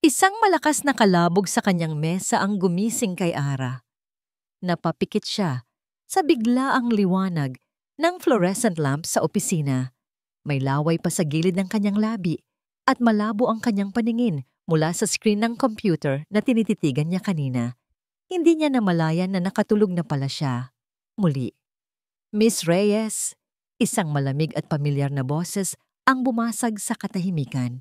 Isang malakas na kalabog sa kanyang mesa ang gumising kay Ara. Napapikit siya sa biglaang liwanag ng fluorescent lamp sa opisina. May laway pa sa gilid ng kanyang labi at malabo ang kanyang paningin mula sa screen ng computer na tinititigan niya kanina. Hindi niya namalayan na nakatulog na pala siya. Muli, Miss Reyes, isang malamig at pamilyar na boses ang bumasag sa katahimikan.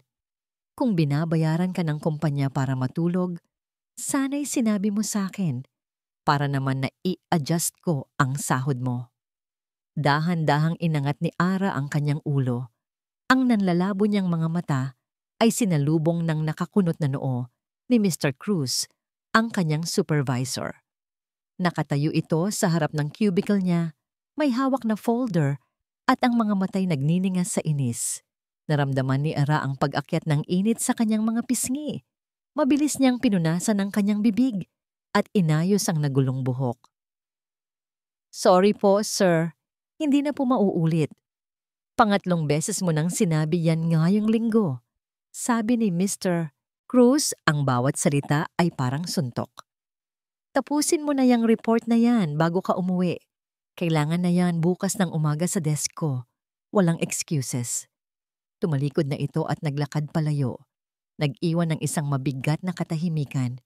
Kung binabayaran ka ng kumpanya para matulog, sana'y sinabi mo sa akin para naman na i-adjust ko ang sahod mo. Dahan-dahang inangat ni Ara ang kanyang ulo. Ang nanlalabo niyang mga mata ay sinalubong ng nakakunot na noo ni Mr. Cruz, ang kanyang supervisor. Nakatayo ito sa harap ng cubicle niya, may hawak na folder at ang mga matay nagniningas sa inis. Naramdaman ni Ara ang pag-akyat ng init sa kanyang mga pisngi. Mabilis niyang pinunasan ang kanyang bibig at inayos ang nagulong buhok. Sorry po, sir. Hindi na po mauulit. Pangatlong beses mo nang sinabi yan ngayong linggo. Sabi ni Mr. Cruz, ang bawat salita ay parang suntok. Tapusin mo na yung report na yan bago ka umuwi. Kailangan na yan bukas ng umaga sa desk ko. Walang excuses. Tumalikod na ito at naglakad palayo. Nag-iwan ng isang mabigat na katahimikan.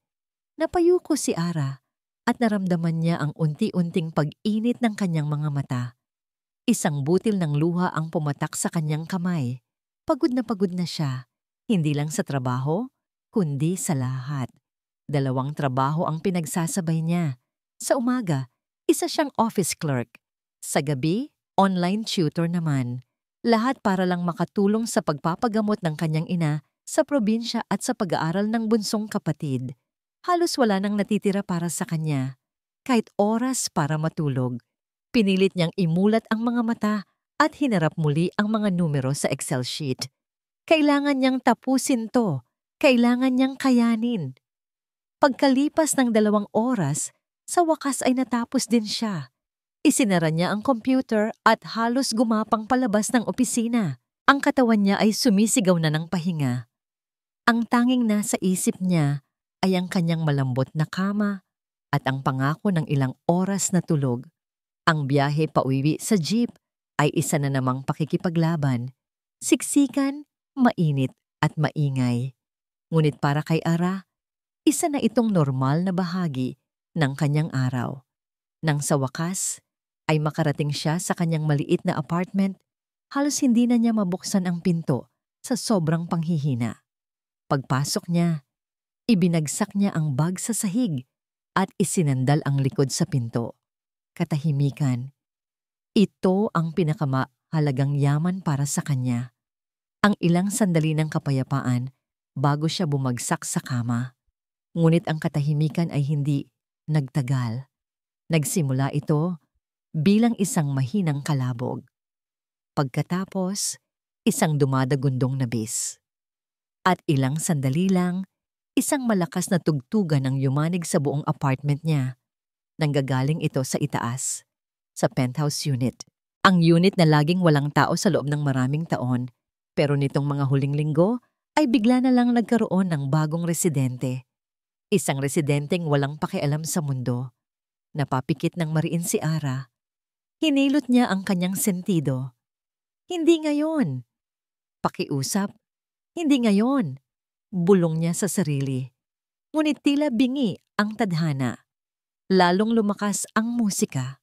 Napayuko si Ara at naramdaman niya ang unti-unting pag-init ng kanyang mga mata. Isang butil ng luha ang pumatak sa kanyang kamay. Pagod na siya, hindi lang sa trabaho, kundi sa lahat. 2 trabaho ang pinagsasabay niya. Sa umaga, isa siyang office clerk. Sa gabi, online tutor naman. Lahat para lang makatulong sa pagpapagamot ng kanyang ina sa probinsya at sa pag-aaral ng bunsong kapatid. Halos wala nang natitira para sa kanya. Kahit oras para matulog. Pinilit niyang imulat ang mga mata at hinarap muli ang mga numero sa Excel sheet. Kailangan niyang tapusin to. Kailangan niyang kayanin. Pagkalipas ng 2 oras, sa wakas ay natapos din siya. Isinara niya ang computer at halos gumapang palabas ng opisina. Ang katawan niya ay sumisigaw na ng pahinga. Ang tanging nasa isip niya ay ang kanyang malambot na kama at ang pangako ng ilang oras na tulog. Ang biyahe pauwi sa jeep ay isa na namang pakikipaglaban. Siksikan, mainit at maingay. Ngunit para kay Ara, isa na itong normal na bahagi ng kanyang araw. Nang sa wakas, ay makarating siya sa kanyang maliit na apartment, halos hindi na niya mabuksan ang pinto sa sobrang panghihina. Pagpasok niya, ibinagsak niya ang bag sa sahig at isinandal ang likod sa pinto. Katahimikan. Ito ang pinakamahalagang yaman para sa kanya. Ang ilang sandali ng kapayapaan bago siya bumagsak sa kama. Ngunit ang katahimikan ay hindi nagtagal. Nagsimula ito bilang isang mahinang kalabog. Pagkatapos, isang dumadagundong na bis. At ilang sandali lang, isang malakas na tugtugan ang yumanig sa buong apartment niya. Nanggagaling ito sa itaas, sa penthouse unit. Ang unit na laging walang tao sa loob ng maraming taon, pero nitong mga huling linggo ay bigla na lang nagkaroon ng bagong residente. Isang residenteng walang pakialam sa mundo. Napapikit ng mariin si Ara. Hinilot niya ang kanyang sentido. Hindi ngayon. Pakiusap. Hindi ngayon. Bulong niya sa sarili. Ngunit tila bingi ang tadhana. Lalong lumakas ang musika.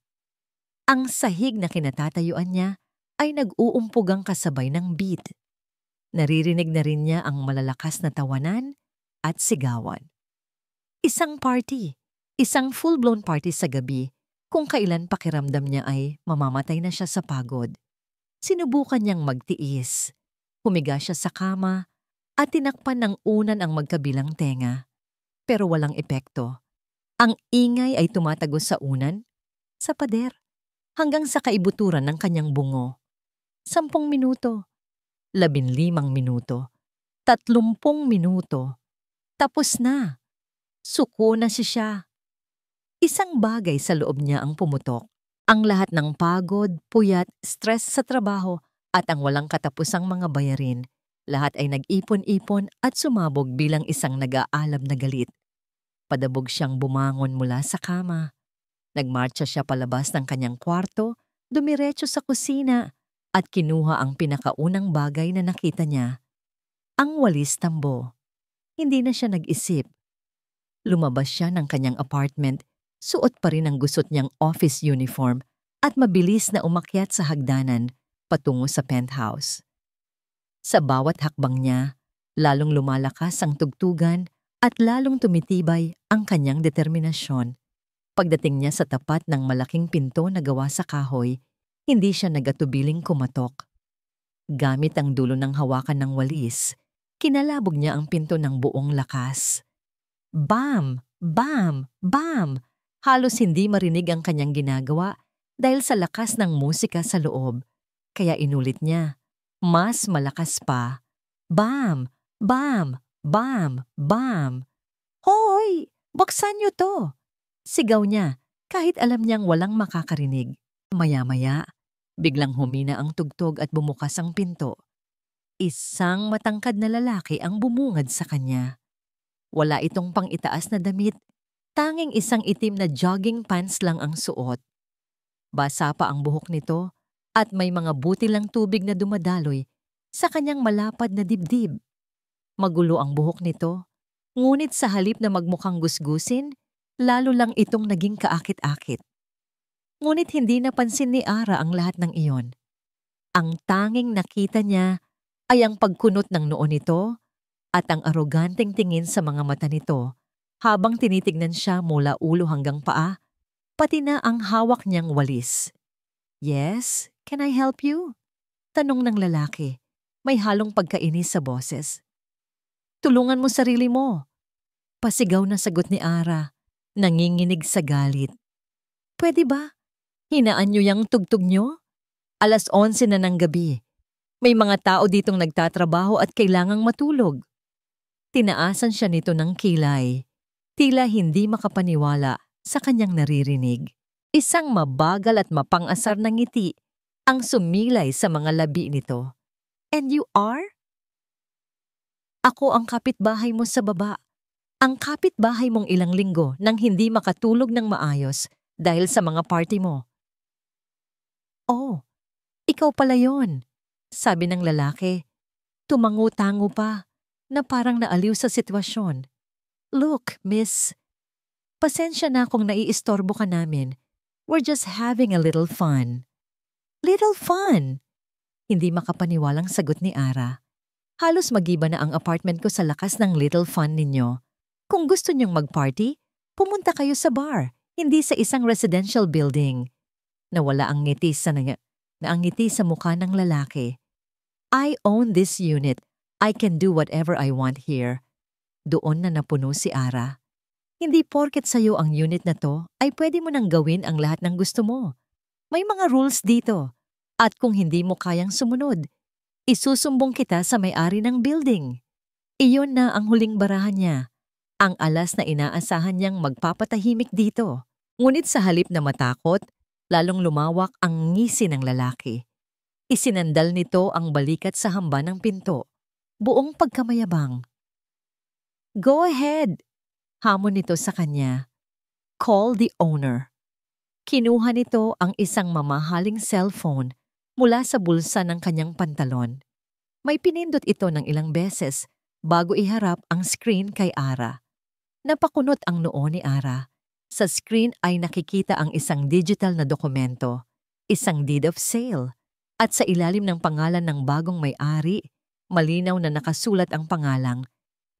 Ang sahig na kinatatayuan niya ay nag-uumpugang kasabay ng beat. Naririnig na rin niya ang malalakas na tawanan at sigawan. Isang party. Isang full-blown party sa gabi. Kung kailan pakiramdam niya ay mamamatay na siya sa pagod. Sinubukan niyang magtiis. Humiga siya sa kama at tinakpan ng unan ang magkabilang tenga. Pero walang epekto. Ang ingay ay tumatagos sa unan, sa pader, hanggang sa kaibuturan ng kanyang bungo. 10 minuto, 15 minuto, 30 minuto. Tapos na. Suko na siya. Isang bagay sa loob niya ang pumutok. Ang lahat ng pagod, puyat, stress sa trabaho at ang walang katapusang mga bayarin Lahat ay nag-ipon-ipon at sumabog bilang isang nag-aalab na galit. Padabog siyang bumangon mula sa kama. Nagmarcha siya palabas ng kanyang kwarto, dumiretso sa kusina, at kinuha ang pinakaunang bagay na nakita niya. Ang walis tambo. Hindi na siya nag-isip. Lumabas siya ng kanyang apartment, suot pa rin ang gusot niyang office uniform at mabilis na umakyat sa hagdanan patungo sa penthouse. Sa bawat hakbang niya, lalong lumalakas ang tugtugan at lalong tumitibay ang kanyang determinasyon. Pagdating niya sa tapat ng malaking pinto na gawa sa kahoy, hindi siya nagatubiling kumatok. Gamit ang dulo ng hawakan ng walis, kinalabog niya ang pinto ng buong lakas. Bam! Bam! Bam! Halos hindi marinig ang kanyang ginagawa dahil sa lakas ng musika sa loob. Kaya inulit niya. Mas malakas pa. Bam! Bam! Bam! Bam! Hoy! Buksan niyo to! Sigaw niya kahit alam niyang walang makakarinig. Maya-maya, biglang humina ang tugtog at bumukas ang pinto. Isang matangkad na lalaki ang bumungad sa kanya. Wala itong pang-itaas na damit, tanging isang itim na jogging pants lang ang suot. Basa pa ang buhok nito at may mga butil ng tubig na dumadaloy sa kanyang malapad na dibdib. Magulo ang buhok nito, ngunit sa halip na magmukhang gusgusin, lalo lang itong naging kaakit-akit. Ngunit hindi napansin ni Ara ang lahat ng iyon. Ang tanging nakita niya ay ang pagkunot ng noo nito at ang aroganteng tingin sa mga mata nito habang tinitignan siya mula ulo hanggang paa, pati na ang hawak niyang walis. Yes, can I help you? Tanong ng lalaki. May halong pagkainis sa boses. Tulungan mo sarili mo. Pasigaw na sagot ni Ara, nanginginig sa galit. Pwede ba? Hinaan niyo yung tugtog niyo? 11:00 na ng gabi. May mga tao ditong nagtatrabaho at kailangang matulog. Tinaasan siya nito ng kilay. Tila hindi makapaniwala sa kanyang naririnig. Isang mabagal at mapang-asar na ngiti ang sumilay sa mga labi nito. And you are? Ako ang kapitbahay mo sa baba. Ang kapitbahay mong ilang linggo nang hindi makatulog ng maayos dahil sa mga party mo. Oh, ikaw pala yon, sabi ng lalaki. Tumango-tango pa na parang naaliw sa sitwasyon. Look, miss, pasensya na kung naiistorbo ka namin. We're just having a little fun. Little fun? Hindi makapaniwalang sagot ni Ara. Halos magiba na ang apartment ko sa lakas ng little fun ninyo. Kung gusto niyong mag-party, pumunta kayo sa bar, hindi sa isang residential building. Nawala ang ngiti sa mukha ng lalaki. I own this unit. I can do whatever I want here. Doon na napuno si Ara. Hindi porket sa'yo ang unit na to ay pwede mo nang gawin ang lahat ng gusto mo. May mga rules dito. At kung hindi mo kayang sumunod, isusumbong kita sa may-ari ng building. Iyon na ang huling barahan niya. Ang alas na inaasahan niyang magpapatahimik dito. Ngunit sa halip na matakot, lalong lumawak ang ngisi ng lalaki. Isinandal nito ang balikat sa hamba ng pinto. Buong pagkamayabang. Go ahead, hamon nito sa kanya. Call the owner. Kinuha nito ang isang mamahaling cellphone mula sa bulsa ng kanyang pantalon. May pinindot ito ng ilang beses bago iharap ang screen kay Ara. Napakunot ang noo ni Ara. Sa screen ay nakikita ang isang digital na dokumento, isang deed of sale, at sa ilalim ng pangalan ng bagong may-ari, malinaw na nakasulat ang pangalang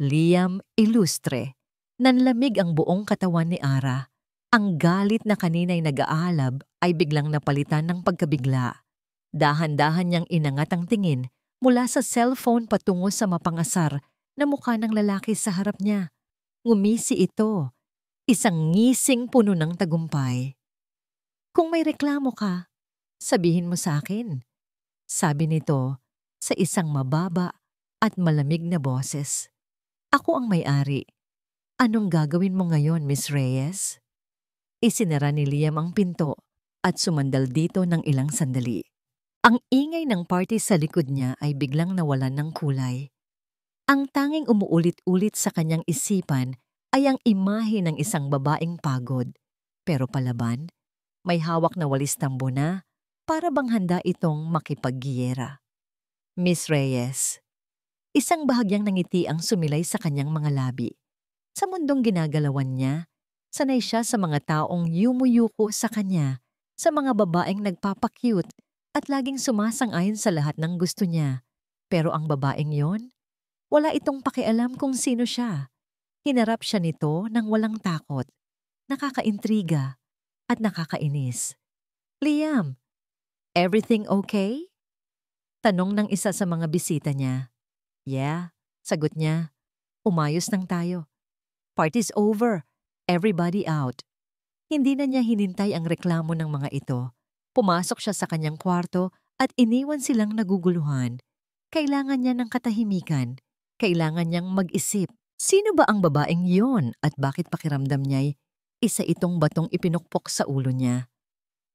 Liam Illustre. Nanlamig ang buong katawan ni Ara. Ang galit na kanina'y nag-aalab ay biglang napalitan ng pagkabigla. Dahan-dahan niyang inangat ang tingin mula sa cellphone patungo sa mapangasar na mukha ng lalaki sa harap niya. Ngumisi ito, isang ngising puno ng tagumpay. Kung may reklamo ka, sabihin mo sa akin, sabi nito sa isang mababa at malamig na boses. Ako ang may-ari. Anong gagawin mo ngayon, Miss Reyes? Isinara ni Liam ang pinto at sumandal dito ng ilang sandali. Ang ingay ng party sa likod niya ay biglang nawalan ng kulay. Ang tanging umuulit-ulit sa kanyang isipan ay ang imahe ng isang babaeng pagod, pero palaban, may hawak na walis tambuna para bang handa itong makipaggiyera. Miss Reyes. Isang bahagyang nangiti ang sumilay sa kanyang mga labi. Sa mundong ginagalawan niya, sanay siya sa mga taong yumuyuko sa kanya, sa mga babaeng nagpapakyut at laging sumasang-ayon sa lahat ng gusto niya. Pero ang babaeng yon, wala itong pakialam kung sino siya. Hinarap siya nito ng walang takot, nakakaintriga at nakakainis. Liam, everything okay? Tanong ng isa sa mga bisita niya. Yeah, sagot niya. Umayos lang tayo. Party's over. Everybody out. Hindi na niya hinintay ang reklamo ng mga ito. Pumasok siya sa kanyang kwarto at iniwan silang naguguluhan. Kailangan niya ng katahimikan. Kailangan niyang mag-isip. Sino ba ang babaeng yon at bakit pakiramdam niya'y isa itong batong ipinukpok sa ulo niya?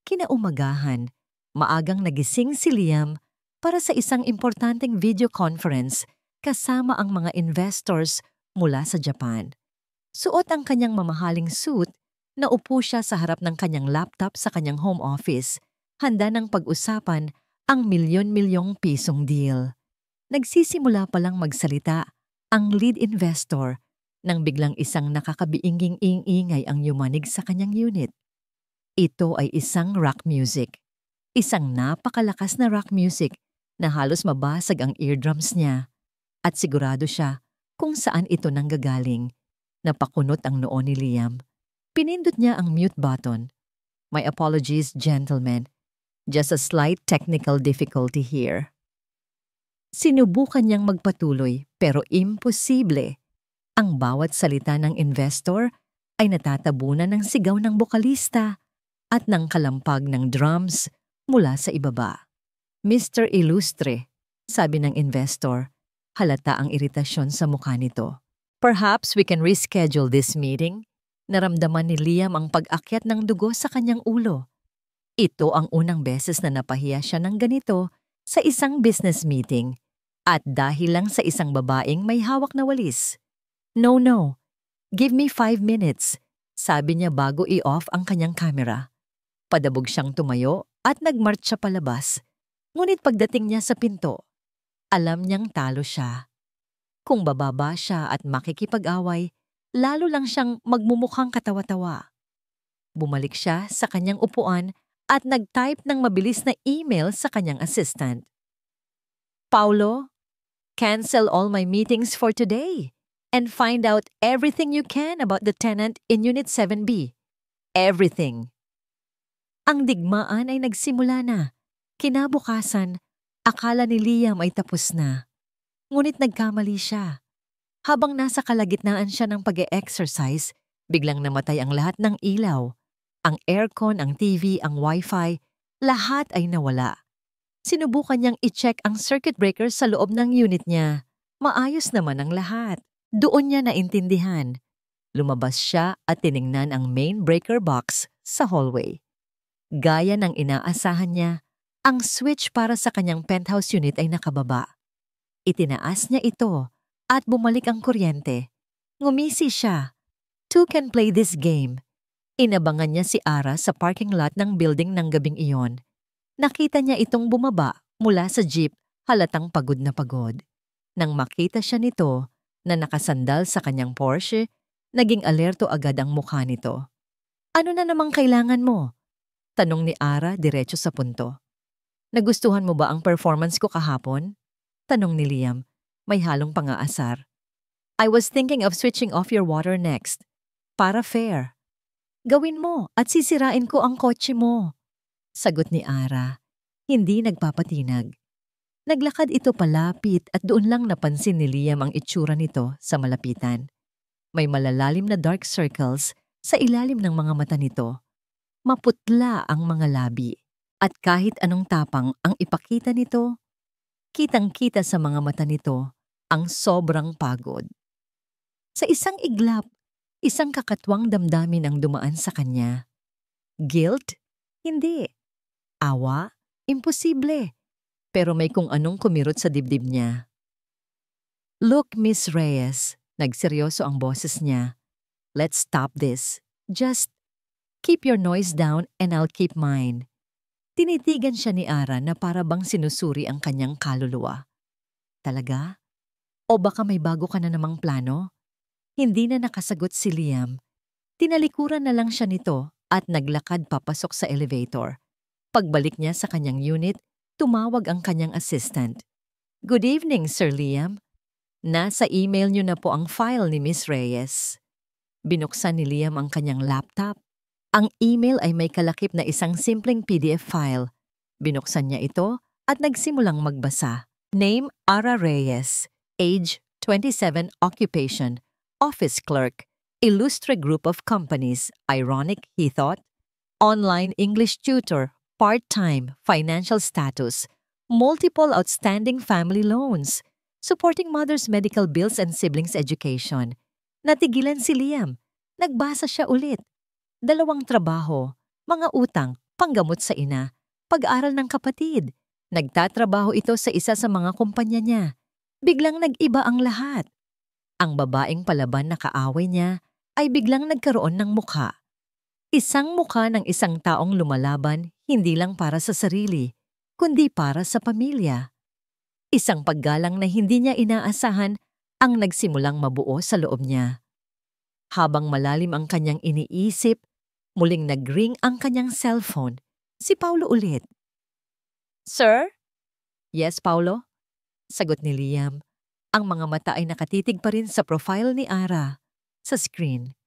Kinaumagahan, maagang nagising si Liam para sa isang importanteng video conference kasama ang mga investors mula sa Japan. Suot ang kanyang mamahaling suit, naupo siya sa harap ng kanyang laptop sa kanyang home office, handa ng pag-usapan ang milyon-milyong pisong deal. Nagsisimula palang magsalita ang lead investor nang biglang isang nakakabiingging ingay ang yumanig sa kanyang unit. Ito ay isang rock music. Isang napakalakas na rock music na halos mabasag ang eardrums niya. At sigurado siya kung saan ito nanggagaling. Napakunot ang noo ni Liam. Pinindot niya ang mute button. My apologies, gentlemen. Just a slight technical difficulty here. Sinubukan niyang magpatuloy pero imposible. Ang bawat salita ng investor ay natatabunan ng sigaw ng bokalista at ng kalampag ng drums mula sa ibaba. Mr. Illustre, sabi ng investor, halata ang iritasyon sa mukha nito. Perhaps we can reschedule this meeting. Naramdaman ni Liam ang pag-akyat ng dugo sa kanyang ulo. Ito ang unang beses na napahiya siya ng ganito sa isang business meeting at dahil lang sa isang babaeng may hawak na walis. No, give me 5 minutes, sabi niya bago i-off ang kanyang camera. Padabog siyang tumayo at nagmarcha palabas. Ngunit pagdating niya sa pinto, alam niyang talo siya. Kung bababa siya at makikipag-away, lalo lang siyang magmumukhang katawa-tawa. Bumalik siya sa kanyang upuan at nag-type ng mabilis na email sa kanyang assistant. Paulo, cancel all my meetings for today and find out everything you can about the tenant in Unit 7B. Everything. Ang digmaan ay nagsimula na. Kinabukasan, akala ni Liam ay tapos na. Ngunit nagkamali siya. Habang nasa kalagitnaan siya ng pag-e-exercise, biglang namatay ang lahat ng ilaw. Ang aircon, ang TV, ang wifi, lahat ay nawala. Sinubukan niyang i-check ang circuit breaker sa loob ng unit niya. Maayos naman ang lahat. Doon niya naintindihan. Lumabas siya at tiningnan ang main breaker box sa hallway. Gaya ng inaasahan niya, ang switch para sa kanyang penthouse unit ay nakababa. Itinaas niya ito at bumalik ang kuryente. Ngumisi siya. Two can play this game. Inabangan niya si Ara sa parking lot ng building ng gabing iyon. Nakita niya itong bumaba mula sa jeep, halatang pagod na pagod. Nang makita siya nito na nakasandal sa kanyang Porsche, naging alerto agad ang mukha nito. Ano na namang kailangan mo? Tanong ni Ara diretso sa punto. Nagustuhan mo ba ang performance ko kahapon? Tanong ni Liam, may halong pang-aasar. I was thinking of switching off your water next. Para fair. Gawin mo at sisirain ko ang kotse mo. Sagot ni Ara, hindi nagpapatinag. Naglakad ito palapit at doon lang napansin ni Liam ang itsura nito sa malapitan. May malalalim na dark circles sa ilalim ng mga mata nito. Maputla ang mga labi. At kahit anong tapang ang ipakita nito, kitang-kita sa mga mata nito ang sobrang pagod. Sa isang iglap, isang kakatwang damdamin ang dumaan sa kanya. Guilt? Hindi. Awa? Imposible. pero may kung anong kumirot sa dibdib niya. "Look, Miss Reyes," nagseryoso ang boses niya. "Let's stop this. Just keep your noise down and I'll keep mine." Tinitigan siya ni Ara na para bang sinusuri ang kanyang kaluluwa. "Talaga? O baka may bago ka na namang plano?" Hindi na nakasagot si Liam. Tinalikuran na lang siya nito at naglakad papasok sa elevator. Pagbalik niya sa kanyang unit, tumawag ang kanyang assistant. "Good evening, Sir Liam. Nasa email niyo na po ang file ni Miss Reyes." Binuksan ni Liam ang kanyang laptop. Ang email ay may kalakip na isang simpleng PDF file. Binuksan niya ito at nagsimulang magbasa. Name Ara Reyes. Age 27. Occupation office clerk. Illustre group of companies. Ironic, he thought. Online English tutor. Part-time. Financial status. Multiple outstanding family loans. Supporting mother's medical bills and siblings' education. Natigilan si Liam. Nagbasa siya ulit. 2 trabaho, mga utang, panggamot sa ina, pag-aral ng kapatid. Nagtatrabaho ito sa isa sa mga kumpanya niya. Biglang nag-iba ang lahat. Ang babaeng palaban na kaaway niya ay biglang nagkaroon ng mukha. Isang mukha ng isang taong lumalaban hindi lang para sa sarili, kundi para sa pamilya. Isang paggalang na hindi niya inaasahan ang nagsimulang mabuo sa loob niya. Habang malalim ang kanyang iniisip, muling nag-ring ang kanyang cellphone. Si Paulo ulit. "Sir?" "Yes, Paulo?" Sagot ni Liam. Ang mga mata ay nakatitig pa rin sa profile ni Ara. Sa screen,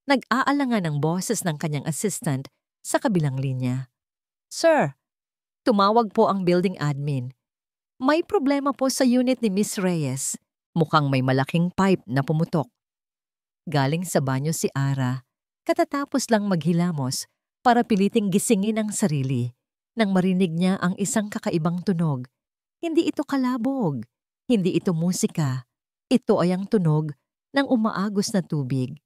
nag-aalangan ang boses ng kanyang assistant sa kabilang linya. "Sir, tumawag po ang building admin. May problema po sa unit ni Miss Reyes. Mukhang may malaking pipe na pumutok." Galing sa banyo si Ara, katatapos lang maghilamos para piliting gisingin ang sarili nang marinig niya ang isang kakaibang tunog. Hindi ito kalabog, hindi ito musika. Ito ay ang tunog ng umaagos na tubig.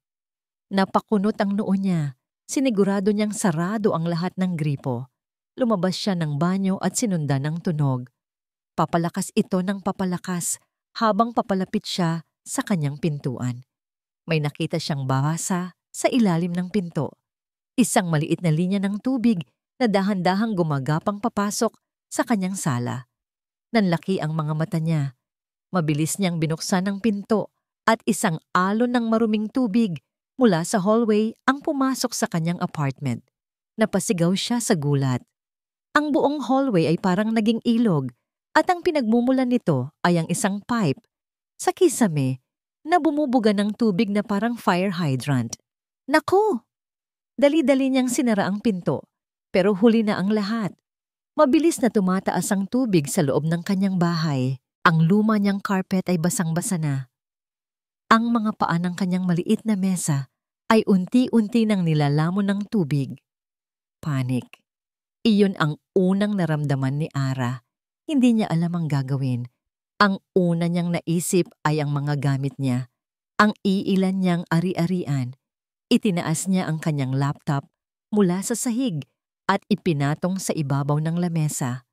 Napakunot ang noo niya. Sinigurado niyang sarado ang lahat ng gripo. Lumabas siya ng banyo at sinundan ng tunog. Papalakas ito ng papalakas habang papalapit siya sa kanyang pintuan. May nakita siyang basa sa ilalim ng pinto. Isang maliit na linya ng tubig na dahan-dahang gumagapang papasok sa kanyang sala. Nanlaki ang mga mata niya. Mabilis niyang binuksan ang pinto at isang alon ng maruming tubig mula sa hallway ang pumasok sa kanyang apartment. Napasigaw siya sa gulat. Ang buong hallway ay parang naging ilog at ang pinagmumulan nito ay ang isang pipe sa kisame na bumubuga ng tubig na parang fire hydrant. Naku! Dali-dali niyang sinara ang pinto, pero huli na ang lahat. Mabilis na tumataas ang tubig sa loob ng kanyang bahay. Ang luma niyang carpet ay basang-basa na. Ang mga paa ng kanyang maliit na mesa ay unti-unti nang nilalamon ng tubig. Panic. Iyon ang unang naramdaman ni Ara. Hindi niya alam ang gagawin. Ang una niyang naisip ay ang mga gamit niya. Ang iilan niyang ari-arian. Itinaas niya ang kanyang laptop mula sa sahig at ipinatong sa ibabaw ng lamesa.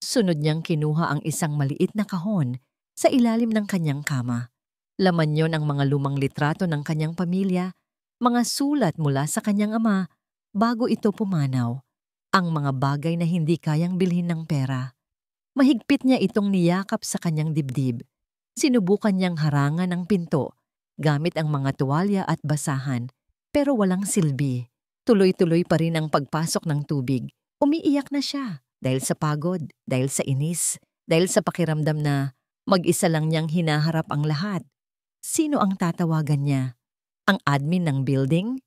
Sunod niyang kinuha ang isang maliit na kahon sa ilalim ng kanyang kama. Laman yon ang mga lumang litrato ng kanyang pamilya, mga sulat mula sa kanyang ama bago ito pumanaw. Ang mga bagay na hindi kayang bilhin ng pera. Mahigpit niya itong niyakap sa kanyang dibdib. Sinubukan niyang harangan ang pinto gamit ang mga tuwalya at basahan, pero walang silbi. Tuloy-tuloy pa rin ang pagpasok ng tubig. Umiiyak na siya dahil sa pagod, dahil sa inis, dahil sa pakiramdam na mag-isa lang niyang hinaharap ang lahat. Sino ang tatawagan niya? Ang admin ng building?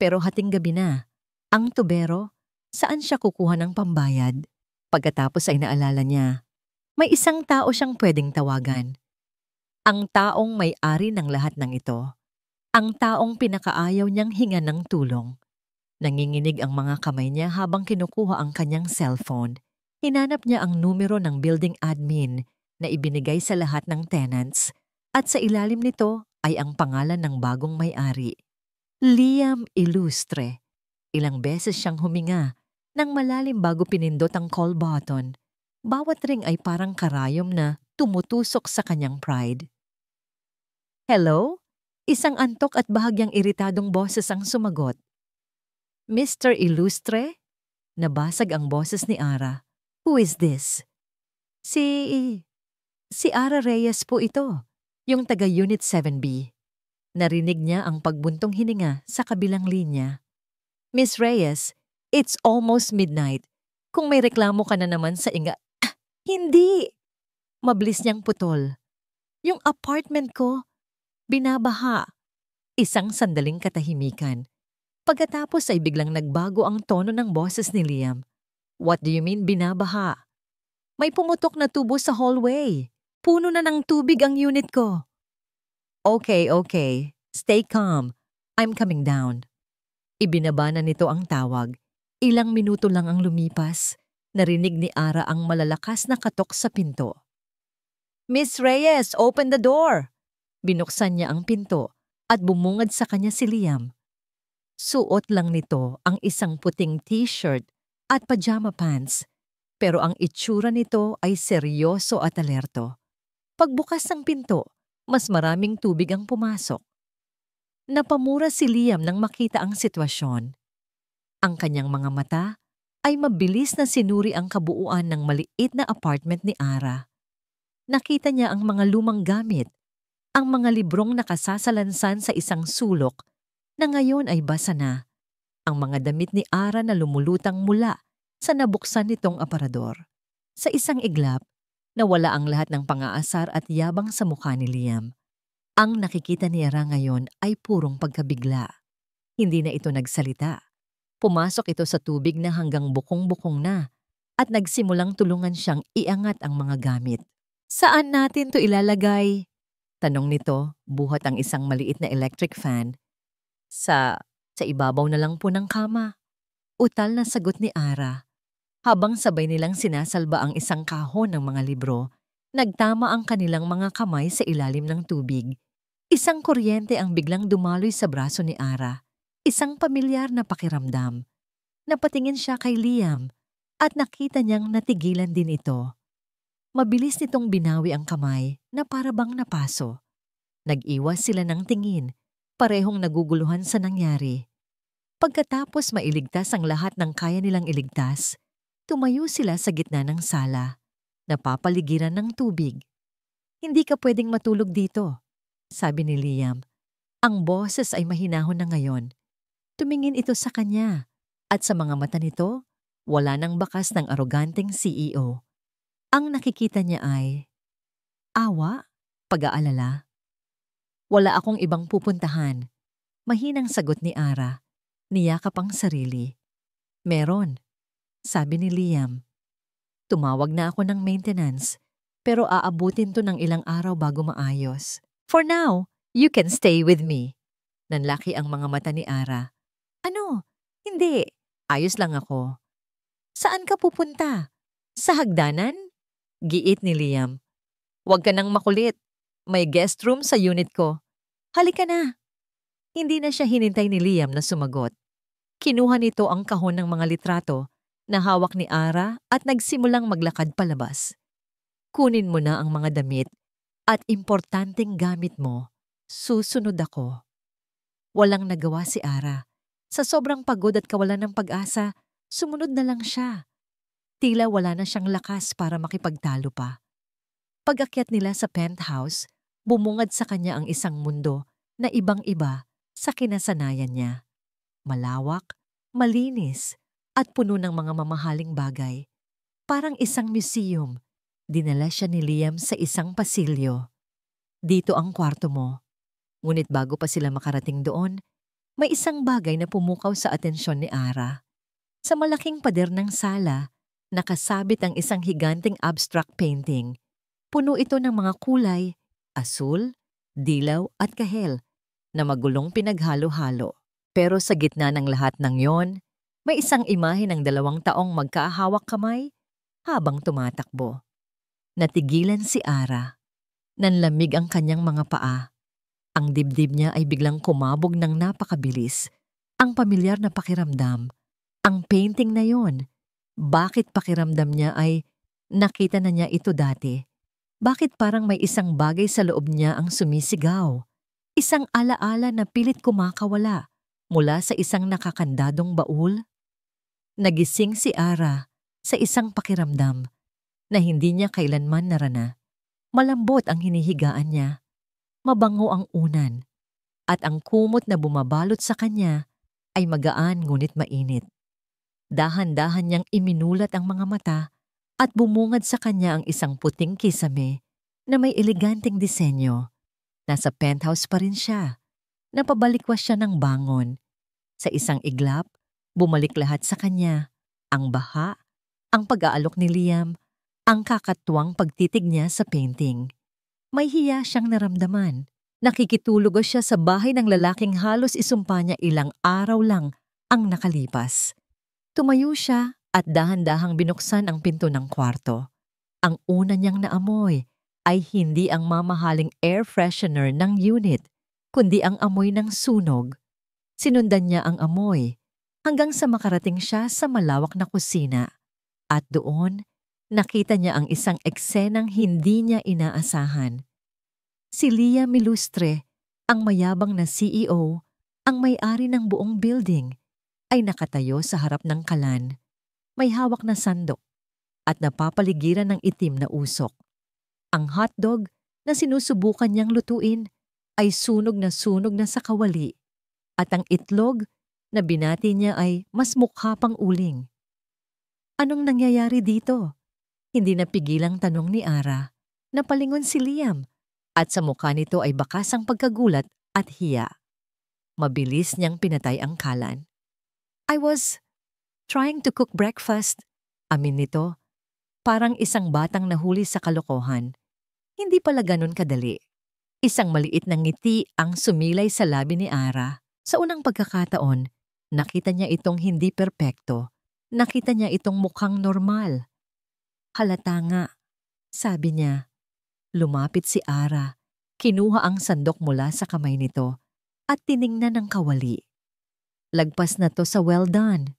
Pero hating gabi na. Ang tubero? Saan siya kukuha ng pambayad? Pagkatapos ay naalala niya, may isang tao siyang pwedeng tawagan. Ang taong may-ari ng lahat ng ito. Ang taong pinakaayaw niyang hingan ng tulong. Nanginginig ang mga kamay niya habang kinukuha ang kanyang cellphone. Hinanap niya ang numero ng building admin na ibinigay sa lahat ng tenants at sa ilalim nito ay ang pangalan ng bagong may-ari. Liam Illustre. Ilang beses siyang huminga nang malalim bago pinindot ang call button. Bawat ring ay parang karayom na tumutusok sa kanyang pride. Hello? Isang antok at bahagyang iritadong boses ang sumagot. Mr. Illustre? Nabasag ang boses ni Ara. Who is this? Si Ara Reyes po ito, yung taga-Unit 7B. Narinig niya ang pagbuntong hininga sa kabilang linya. Miss Reyes, it's almost midnight. Kung may reklamo ka na naman sa Hindi! Mabilis niyang putol. Yung apartment ko, binabaha. Isang sandaling katahimikan. Pagkatapos ay biglang nagbago ang tono ng boses ni Liam. What do you mean binabaha? May pumutok na tubo sa hallway. Puno na ng tubig ang unit ko. Okay. Stay calm. I'm coming down. Ibinaba na nito ang tawag. Ilang minuto lang ang lumipas. Narinig ni Ara ang malalakas na katok sa pinto. Miss Reyes, open the door! Binuksan niya ang pinto at bumungad sa kanya si Liam. Suot lang nito ang isang puting t-shirt at pajama pants, pero ang itsura nito ay seryoso at alerto. Pagbukas ng pinto, mas maraming tubig ang pumasok. Napamura si Liam nang makita ang sitwasyon. Ang kanyang mga mata ay mabilis na sinuri ang kabuuan ng maliit na apartment ni Ara. Nakita niya ang mga lumang gamit, ang mga librong nakasasalansan sa isang sulok na ngayon ay basa na, ang mga damit ni Ara na lumulutang mula sa nabuksan nitong aparador. Sa isang iglap, nawala ang lahat ng pang-aasar at yabang sa mukha ni Liam. Ang nakikita ni Ara ngayon ay purong pagkabigla. Hindi na ito nagsalita. Pumasok ito sa tubig na hanggang bukong-bukong na at nagsimulang tulungan siyang iangat ang mga gamit. Saan natin to ilalagay? Tanong nito, buhat ang isang maliit na electric fan. Sa ibabaw na lang po ng kama. Utal na sagot ni Ara. Habang sabay nilang sinasalba ang isang kahon ng mga libro, nagtama ang kanilang mga kamay sa ilalim ng tubig. Isang kuryente ang biglang dumaloy sa braso ni Ara. Isang pamilyar na pakiramdam. Napatingin siya kay Liam at nakita niyang natigilan din ito. Mabilis nitong binawi ang kamay na para bang napaso. Nag-iwas sila ng tingin, parehong naguguluhan sa nangyari. Pagkatapos mailigtas ang lahat ng kaya nilang iligtas, tumayo sila sa gitna ng sala, napapaligiran ng tubig. Hindi ka pwedeng matulog dito, sabi ni Liam. Ang boses ay mahinahon na ngayon. Tumingin ito sa kanya at sa mga mata nito, wala nang bakas ng aroganteng CEO. Ang nakikita niya ay awa, pag-aalala. Wala akong ibang pupuntahan. Mahinang sagot ni Ara. Niyakap ang sarili. Meron, sabi ni Liam. Tumawag na ako ng maintenance, pero aabutin to ng ilang araw bago maayos. For now, you can stay with me. Nanlaki ang mga mata ni Ara. Ano? Hindi. Ayos lang ako. Saan ka pupunta? Sa hagdanan? Giit ni Liam. Huwag ka nang makulit. May guest room sa unit ko. Halika na. Hindi na siya hinintay ni Liam na sumagot. Kinuha nito ang kahon ng mga litrato na hawak ni Ara at nagsimulang maglakad palabas. Kunin mo na ang mga damit at importanteng gamit mo. Susunod ako. Walang nagawa si Ara. Sa sobrang pagod at kawalan ng pag-asa, sumunod na lang siya. Tila wala na siyang lakas para makipagtalo pa. Pag-akyat nila sa penthouse, bumungad sa kanya ang isang mundo na ibang-iba sa kinasanayan niya. Malawak, malinis, at puno ng mga mamahaling bagay. Parang isang museum, dinala siya ni Liam sa isang pasilyo. Dito ang kwarto mo. Ngunit bago pa sila makarating doon, may isang bagay na pumukaw sa atensyon ni Ara. Sa malaking pader ng sala, nakasabit ang isang higanteng abstract painting. Puno ito ng mga kulay, asul, dilaw at kahel, na magulong pinaghalo-halo. Pero sa gitna ng lahat ng yon, may isang imahe ng 2 taong magkahawak kamay habang tumatakbo. Natigilan si Ara. Nanlamig ang kanyang mga paa. Ang dibdib niya ay biglang kumabog ng napakabilis. Ang pamilyar na pakiramdam. Ang painting na yon. Bakit pakiramdam niya ay Nakita na niya ito dati. Bakit parang may isang bagay sa loob niya ang sumisigaw? Isang alaala na pilit kumakawala mula sa isang nakakandadong baul? Nagising si Ara sa isang pakiramdam na hindi niya kailanman narana. Malambot ang hinihigaan niya, mabango ang unan, at ang kumot na bumabalot sa kanya ay magaan ngunit mainit. Dahan-dahan niyang iminulat ang mga mata at bumungad sa kanya ang isang puting kisame na may eleganteng disenyo. Nasa penthouse pa rin siya. Napabalikwas siya ng bangon. Sa isang iglap, bumalik lahat sa kanya. Ang baha, ang pag-aalok ni Liam, ang kakatuwang pagtitig niya sa painting. May hiya siyang naramdaman. Nakikitulog siya sa bahay ng lalaking halos isumpa niya ilang araw lang ang nakalipas. Tumayo siya at dahan-dahang binuksan ang pinto ng kwarto. Ang una niyang naamoy ay hindi ang mamahaling air freshener ng unit, kundi ang amoy ng sunog. Sinundan niya ang amoy hanggang sa makarating siya sa malawak na kusina. At doon, nakita niya ang isang eksenang hindi niya inaasahan. Si Liam Milustre, ang mayabang na CEO, ang may-ari ng buong building, ay nakatayo sa harap ng kalan. May hawak na sandok at napapaligiran ng itim na usok. Ang hotdog na sinusubukan niyang lutuin ay sunog na sa kawali at ang itlog na binati niya ay mas mukha pang uling. Anong nangyayari dito? Hindi napigilang tanong ni Ara. Napalingon si Liam at sa mukha nito ay bakas ang pagkagulat at hiya. Mabilis niyang pinatay ang kalan. I was trying to cook breakfast. Amin nito. Parang isang batang nahuli sa kalokohan. Hindi pala ganun kadali. Isang maliit na ngiti ang sumilay sa labi ni Ara. Sa unang pagkakataon, nakita niya itong hindi perpekto. Nakita niya itong mukhang normal. Halata nga, sabi niya. Lumapit si Ara. Kinuha ang sandok mula sa kamay nito at tiningnan ng kawali. Lagpas na to sa well done.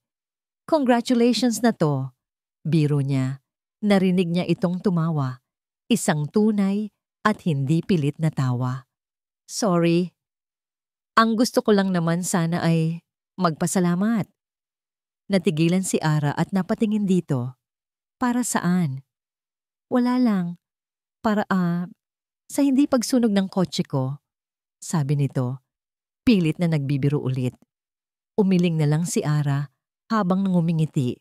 Congratulations na to. Biro niya. Narinig niya itong tumawa. Isang tunay at hindi pilit na tawa. Sorry. Ang gusto ko lang naman sana ay magpasalamat. Natigilan si Ara at napatingin dito. Para saan? Wala lang. Para sa hindi pagsunog ng kotse ko. Sabi nito. Pilit na nagbibiro ulit. Umiling na lang si Ara habang ngumingiti.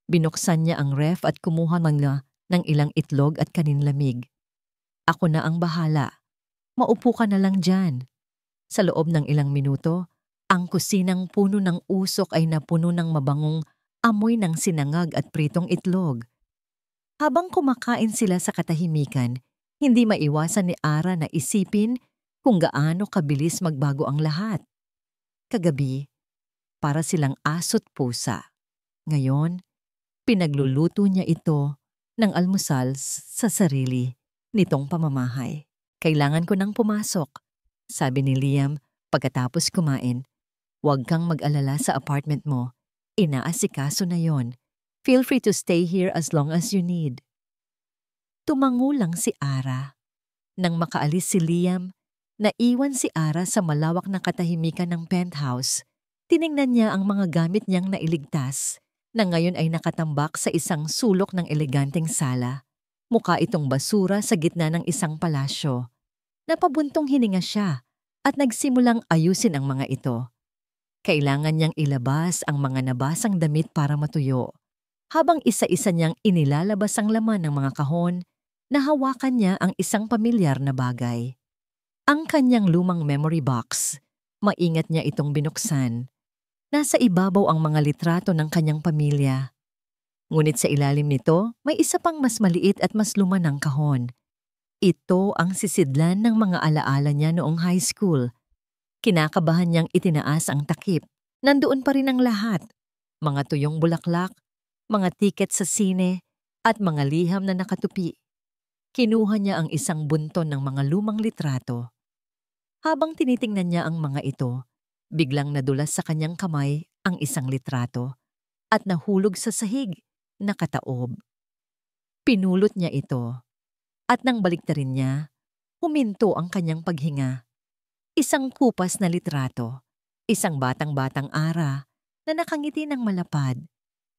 Binuksan niya ang ref at kumuha ng ilang itlog at kaninlamig. Ako na ang bahala. Maupo ka na lang dyan. Sa loob ng ilang minuto, ang kusinang puno ng usok ay napuno ng mabangong amoy ng sinangag at pritong itlog. Habang kumakain sila sa katahimikan, hindi maiwasan ni Ara na isipin kung gaano kabilis magbago ang lahat. Kagabi, para silang aso't pusa. Ngayon, pinagluluto niya ito ng almusal sa sarili nitong pamamahay. Kailangan ko nang pumasok, sabi ni Liam pagkatapos kumain. Huwag kang mag-alala sa apartment mo. Inaasikaso na yon. Feel free to stay here as long as you need. Tumango lang si Ara. Nang makaalis si Liam, naiwan si Ara sa malawak na katahimikan ng penthouse. Tiningnan niya ang mga gamit niyang nailigtas na ngayon ay nakatambak sa isang sulok ng eleganteng sala. Mukha itong basura sa gitna ng isang palasyo. Napabuntong hininga siya at nagsimulang ayusin ang mga ito. Kailangan niyang ilabas ang mga nabasang damit para matuyo. Habang isa-isa niyang inilalabas ang laman ng mga kahon, nahawakan niya ang isang pamilyar na bagay. Ang kanyang lumang memory box. Maingat niya itong binuksan. Nasa ibabaw ang mga litrato ng kanyang pamilya. Ngunit sa ilalim nito, may isa pang mas maliit at mas lumanang kahon. Ito ang sisidlan ng mga alaala niya noong high school. Kinakabahan niyang itinaas ang takip. Nandoon pa rin ang lahat. Mga tuyong bulaklak, mga tiket sa sine, at mga liham na nakatupi. Kinuha niya ang isang bunton ng mga lumang litrato. Habang tinitingnan niya ang mga ito, biglang nadulas sa kanyang kamay ang isang litrato at nahulog sa sahig, nakataob. Pinulot niya ito at nang baliktarin niya, huminto ang kanyang paghinga. Isang kupas na litrato, isang batang-batang Ara na nakangiti ng malapad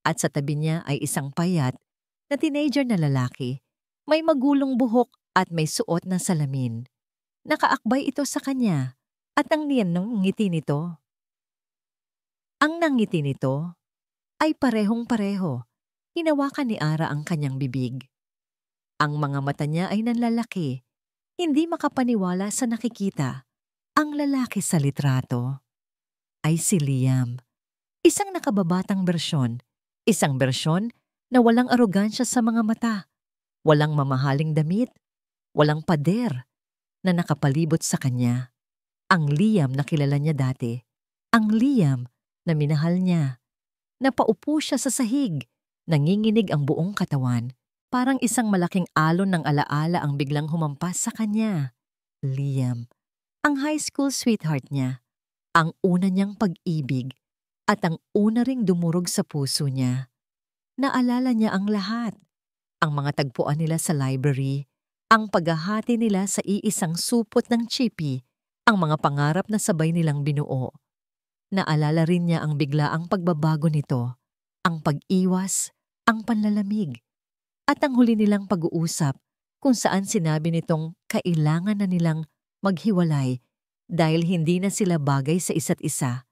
at sa tabi niya ay isang payat na teenager na lalaki, may magulong buhok at may suot na salamin. Nakaakbay ito sa kanya at ang ngiti nito. Ang nangiti nito ay parehong-pareho. Hinawakan ni Ara ang kanyang bibig. Ang mga mata niya ay nanlalaki. Hindi makapaniwala sa nakikita. Ang lalaki sa litrato ay si Liam. Isang nakababatang bersyon. Isang bersyon na walang arogansya sa mga mata. Walang mamahaling damit. Walang pader na nakapalibot sa kanya. Ang Liam na kilala niya dati. Ang Liam na minahal niya. Napaupo siya sa sahig. Nanginginig ang buong katawan. Parang isang malaking alon ng alaala ang biglang humampas sa kanya. Liam. Ang high school sweetheart niya. Ang una niyang pag-ibig. At ang una ring dumurog sa puso niya. Naalala niya ang lahat. Ang mga tagpuan nila sa library. Ang paghahati nila sa iisang supot ng chippy. Ang mga pangarap na sabay nilang binuo. Naalala rin niya ang biglaang pagbabago nito. Ang pag-iwas, ang panlalamig, at ang huli nilang pag-uusap kung saan sinabi nitong kailangan na nilang maghiwalay dahil hindi na sila bagay sa isa't isa,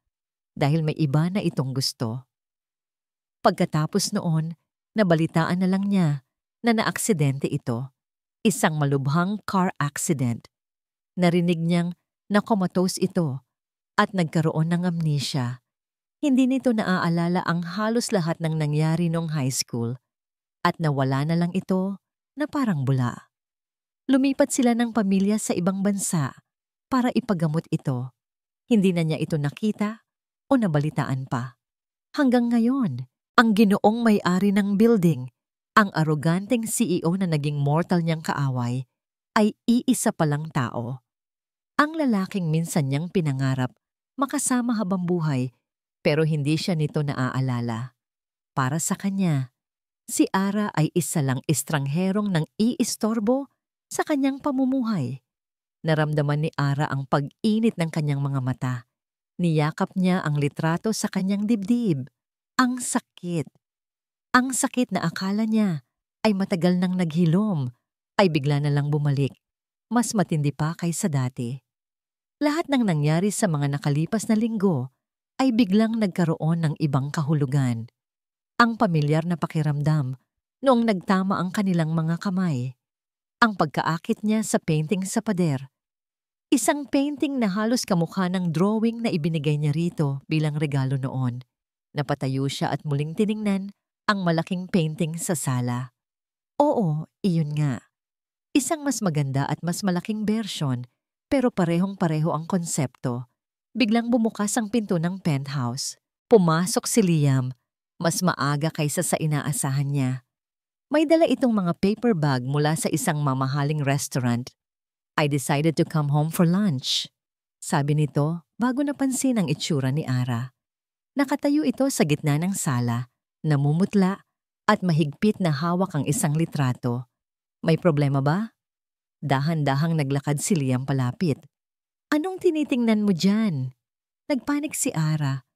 dahil may iba na itong gusto. Pagkatapos noon, nabalitaan na lang niya na naaksidente ito, isang malubhang car accident. Narinig niyang nakomatose ito at nagkaroon ng amnesia. Hindi nito naaalala ang halos lahat ng nangyari noong high school at nawala na lang ito na parang bula. Lumipat sila ng pamilya sa ibang bansa para ipagamot ito. Hindi na niya ito nakita o nabalitaan pa. Hanggang ngayon, ang ginoong may-ari ng building, ang aroganteng CEO na naging mortal niyang kaaway, ay iisa palang tao. Ang lalaking minsan niyang pinangarap makasama habang buhay, pero hindi siya nito naaalala. Para sa kanya, si Ara ay isa lang estrangherong nang iistorbo sa kanyang pamumuhay. Naramdaman ni Ara ang pag-init ng kanyang mga mata. Niyakap niya ang litrato sa kanyang dibdib. Ang sakit. Ang sakit na akala niya ay matagal nang naghilom, ay bigla na lang bumalik. Mas matindi pa kaysa dati. Lahat ng nangyari sa mga nakalipas na linggo ay biglang nagkaroon ng ibang kahulugan. Ang pamilyar na pakiramdam noong nagtama ang kanilang mga kamay. Ang pagkaakit niya sa painting sa pader. Isang painting na halos kamukha ng drawing na ibinigay niya rito bilang regalo noon. Napatayo siya at muling tiningnan ang malaking painting sa sala. Oo, iyon nga. Isang mas maganda at mas malaking bersyon, pero parehong-pareho ang konsepto. Biglang bumukas ang pinto ng penthouse. Pumasok si Liam, mas maaga kaysa sa inaasahan niya. May dala itong mga paper bag mula sa isang mamahaling restaurant. I decided to come home for lunch. Sabi nito bago napansin ang itsura ni Ara. Nakatayo ito sa gitna ng sala, namumutla at mahigpit na hawak ang isang litrato. May problema ba? Dahan-dahang naglakad si Liam palapit. Anong tinitingnan mo dyan? Nagpanik si Ara.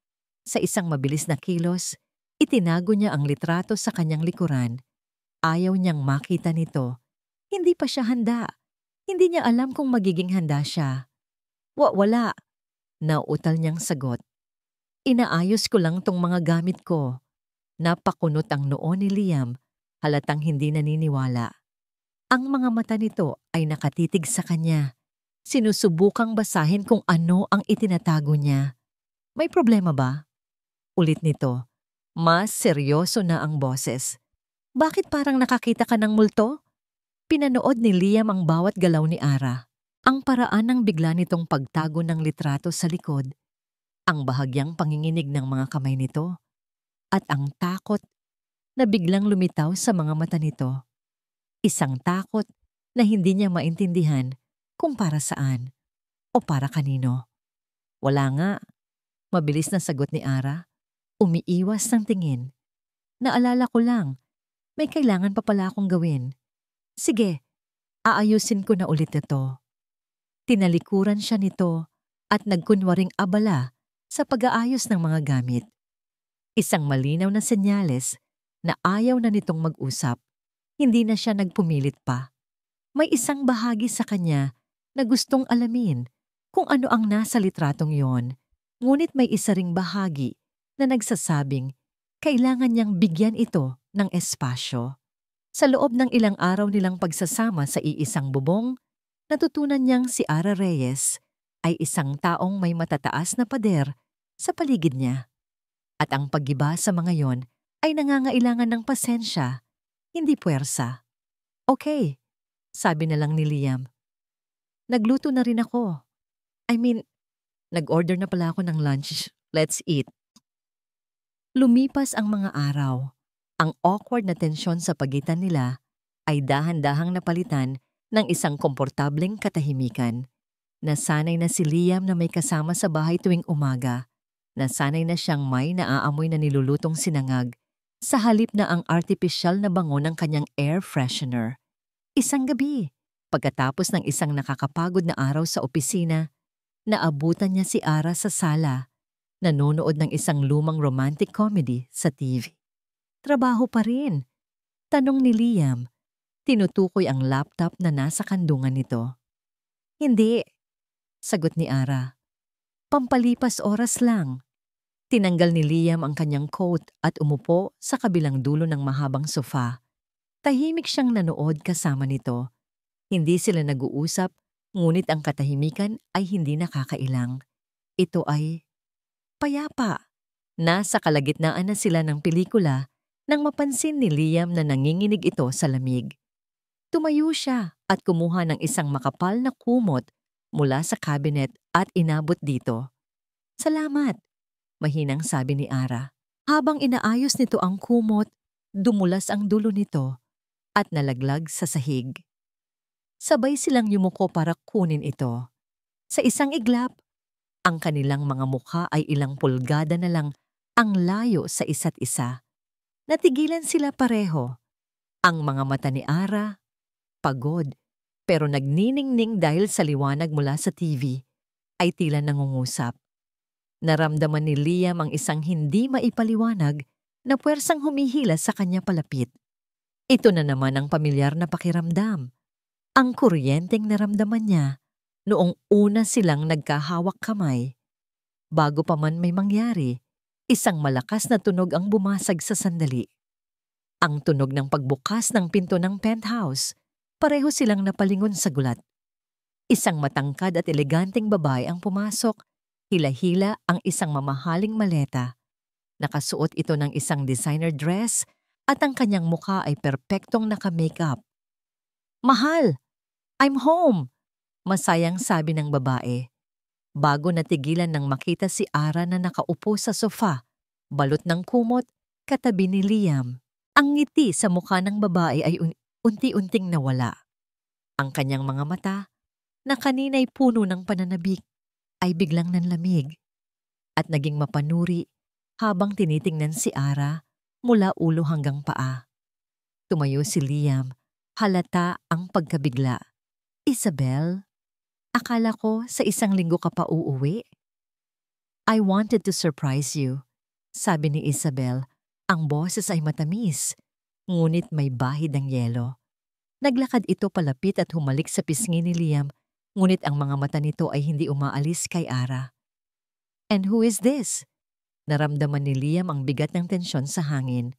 Sa isang mabilis na kilos, itinago niya ang litrato sa kanyang likuran. Ayaw niyang makita nito. Hindi pa siya handa. Hindi niya alam kung magiging handa siya. Wala. Nauutal niyang sagot. Inaayos ko lang tong mga gamit ko. Napakunot ang noo ni Liam, halatang hindi naniniwala. Ang mga mata nito ay nakatitig sa kanya. Sinusubukang basahin kung ano ang itinatago niya. May problema ba? Ulit nito. Mas seryoso na ang boses. Bakit parang nakakita ka ng multo? Pinanood ni Liam ang bawat galaw ni Ara. Ang paraan ng bigla nitong pagtago ng litrato sa likod. Ang bahagyang panginginig ng mga kamay nito. At ang takot na biglang lumitaw sa mga mata nito. Isang takot na hindi niya maintindihan kung para saan o para kanino. Wala nga. Mabilis na sagot ni Ara. Umiiwas ng tingin. Naalala ko lang, May kailangan pa pala akong gawin. Sige, aayusin ko na ulit ito. Tinalikuran siya nito at nagkunwaring abala sa pag-aayos ng mga gamit. Isang malinaw na senyales na ayaw na nitong mag-usap. Hindi na siya nagpumilit pa. May isang bahagi sa kanya na gustong alamin kung ano ang nasa litratong yon. Ngunit may isa ring bahagi na nagsasabing kailangan niyang bigyan ito ng espasyo. Sa loob ng ilang araw nilang pagsasama sa iisang bubong, natutunan niyang si Ara Reyes ay isang taong may matataas na pader sa paligid niya. At ang paggiba sa mga yon ay nangangailangan ng pasensya, hindi puwersa. Okay, sabi na lang ni Liam. Nagluto na rin ako. Nag-order na pala ako ng lunch. Let's eat. Lumipas ang mga araw. Ang awkward na tensyon sa pagitan nila ay dahan-dahang napalitan ng isang komportableng katahimikan. Nasanay na si Liam na may kasama sa bahay tuwing umaga. Nasanay na siyang may naaamoy na nilulutong sinangag sa halip na ang artipisyal na bango ng kanyang air freshener. Isang gabi, pagkatapos ng isang nakakapagod na araw sa opisina, naabutan niya si Ara sa sala, nanonood ng isang lumang romantic comedy sa TV. Trabaho pa rin, tanong ni Liam. Tinutukoy ang laptop na nasa kandungan nito. Hindi, sagot ni Ara. Pampalipas oras lang. Tinanggal ni Liam ang kanyang coat at umupo sa kabilang dulo ng mahabang sofa. Tahimik siyang nanood kasama nito. Hindi sila nag-uusap, ngunit ang katahimikan ay hindi nakakailang. Ito ay payapa. Nasa kalagitnaan na sila ng pelikula nang mapansin ni Liam na nanginginig ito sa lamig. Tumayo siya at kumuha ng isang makapal na kumot mula sa cabinet at inabot dito. Salamat, mahinang sabi ni Ara. Habang inaayos nito ang kumot, dumulas ang dulo nito at nalaglag sa sahig. Sabay silang yumuko para kunin ito. Sa isang iglap, ang kanilang mga mukha ay ilang pulgada na lang ang layo sa isa't isa. Natigilan sila pareho. Ang mga mata ni Ara, pagod, pero nagniningning dahil sa liwanag mula sa TV, ay tila nangungusap. Naramdaman ni Liam ang isang hindi maipaliwanag na puwersang humihila sa kanya palapit. Ito na naman ang pamilyar na pakiramdam. Ang kuryenteng naramdaman niya noong una silang nagkahawak kamay. Bago pa man may mangyari, isang malakas na tunog ang bumasag sa sandali. Ang tunog ng pagbukas ng pinto ng penthouse, pareho silang napalingon sa gulat. Isang matangkad at eleganteng babae ang pumasok, hila-hila ang isang mamahaling maleta. Nakasuot ito ng isang designer dress at ang kanyang mukha ay perpektong naka-makeup. Mahal! I'm home! Masayang sabi ng babae. Bago natigilan nang makita si Ara na nakaupo sa sofa, balot ng kumot, katabi ni Liam. Ang ngiti sa mukha ng babae ay unti-unting nawala. Ang kanyang mga mata, na kanina'y puno ng pananabik, ay biglang nanlamig at naging mapanuri habang tinitingnan si Ara mula ulo hanggang paa. Tumayo si Liam, halata ang pagkabigla. Isabel, akala ko sa isang linggo ka pa uuwi. I wanted to surprise you, sabi ni Isabel. Ang boses ay matamis, ngunit may bahid ng yelo. Naglakad ito palapit at humalik sa pisngi ni Liam, ngunit ang mga mata nito ay hindi umaalis kay Ara. And who is this? Naramdaman ni Liam ang bigat ng tensyon sa hangin.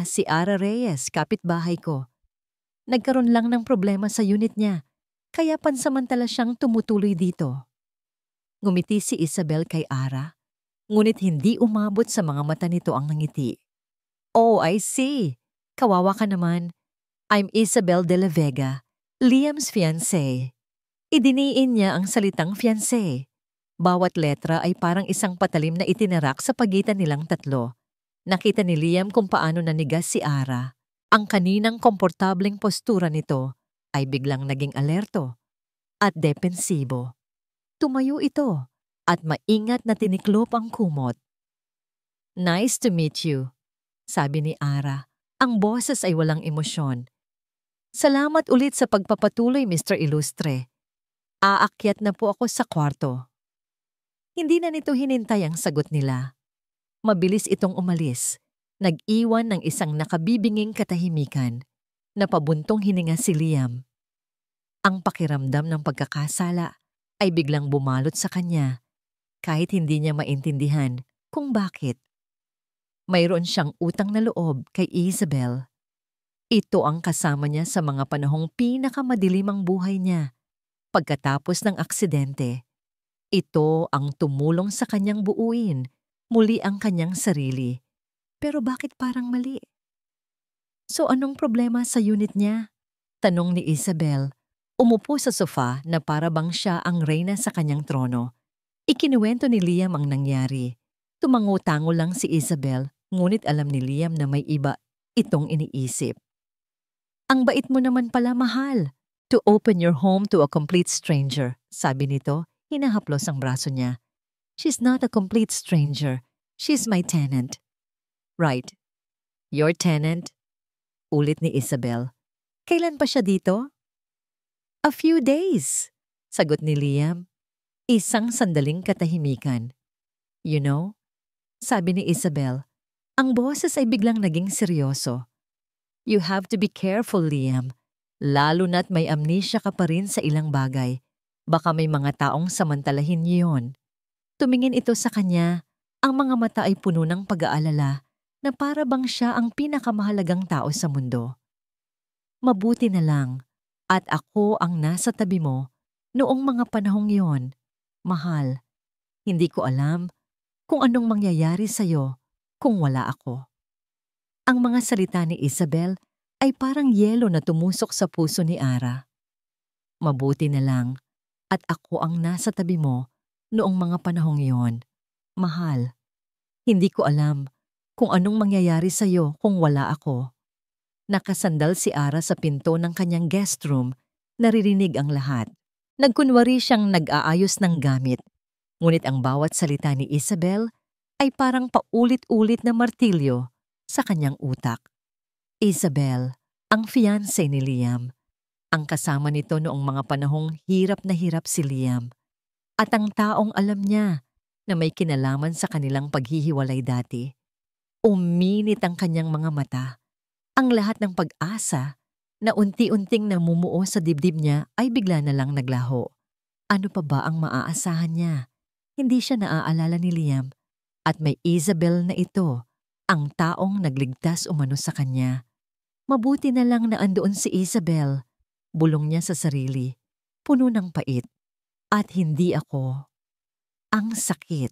Si Ara Reyes, kapitbahay ko. Nagkaroon lang ng problema sa unit niya, kaya pansamantala siyang tumutuloy dito. Ngumiti si Isabel kay Ara, ngunit hindi umabot sa mga mata nito ang ngiti. Oh, I see. Kawawa ka naman. I'm Isabel de la Vega, Liam's fiancé. Idiniin niya ang salitang fiancé. Bawat letra ay parang isang patalim na itinarak sa pagitan nilang tatlo. Nakita ni Liam kung paano nanigas si Ara. Ang kaninang komportableng postura nito ay biglang naging alerto at depensibo. Tumayo ito at maingat na tiniklop ang kumot. Nice to meet you, sabi ni Ara Ang boses ay walang emosyon. Salamat ulit sa pagpapatuloy, Mr. Ilustre. Aakyat na po ako sa kwarto. Hindi na nito hinintay ang sagot nila. Mabilis itong umalis. Nag-iwan ng isang nakabibinging katahimikan. Napabuntong hininga si Liam. Ang pakiramdam ng pagkakasala ay biglang bumalot sa kanya kahit hindi niya maintindihan kung bakit. Mayroon siyang utang na loob kay Isabel. Ito ang kasama niya sa mga panahong pinakamadilim ang buhay niya. Pagkatapos ng aksidente, ito ang tumulong sa kanyang buuin muli ang kanyang sarili. Pero bakit parang mali? So anong problema sa unit niya? Tanong ni Isabel. Umupo sa sofa na para bang siya ang reyna sa kanyang trono. Ikinuwento ni Liam ang nangyari. Tumango-tango lang si Isabel, ngunit alam ni Liam na may iba itong iniisip. Ang bait mo naman pala, mahal. To open your home to a complete stranger, sabi nito, hinahaplos ang braso niya. She's not a complete stranger. She's my tenant. Right. Your tenant? Ulit ni Isabel. Kailan pa siya dito? A few days, sagot ni Liam. Isang sandaling katahimikan. You know, sabi ni Isabel, ang boses ay biglang naging seryoso. You have to be careful, Liam. Lalo na't may amnesia ka pa rin sa ilang bagay. Baka may mga taong samantalahin yun. Tumingin ito sa kanya, ang mga mata ay puno ng pag-aalala na para bang siya ang pinakamahalagang tao sa mundo. Mabuti na lang at ako ang nasa tabi mo noong mga panahong yon. Mahal, hindi ko alam kung anong mangyayari sa'yo kung wala ako. Ang mga salita ni Isabel ay parang yelo na tumusok sa puso ni Ara. Mabuti na lang at ako ang nasa tabi mo noong mga panahong yon. Mahal, hindi ko alam kung anong mangyayari sa'yo kung wala ako. Nakasandal si Ara sa pinto ng kanyang guest room, naririnig ang lahat. Nagkunwari siyang nag-aayos ng gamit, ngunit ang bawat salita ni Isabel ay parang paulit-ulit na martilyo sa kanyang utak. Isabel, ang fiancé ni Liam, ang kasama nito noong mga panahong hirap na hirap si Liam, at ang taong alam niya na may kinalaman sa kanilang paghihiwalay dati. Uminit ang kanyang mga mata. Ang lahat ng pag-asa na unti-unting namumuo sa dibdib niya ay bigla na lang naglaho. Ano pa ba ang maaasahan niya? Hindi siya naaalala ni Liam at may Isabel na ito, ang taong nagligtas umano sa kanya. Mabuti na lang na andoon si Isabel. Bulong niya sa sarili, puno ng pait. At hindi ako. Ang sakit.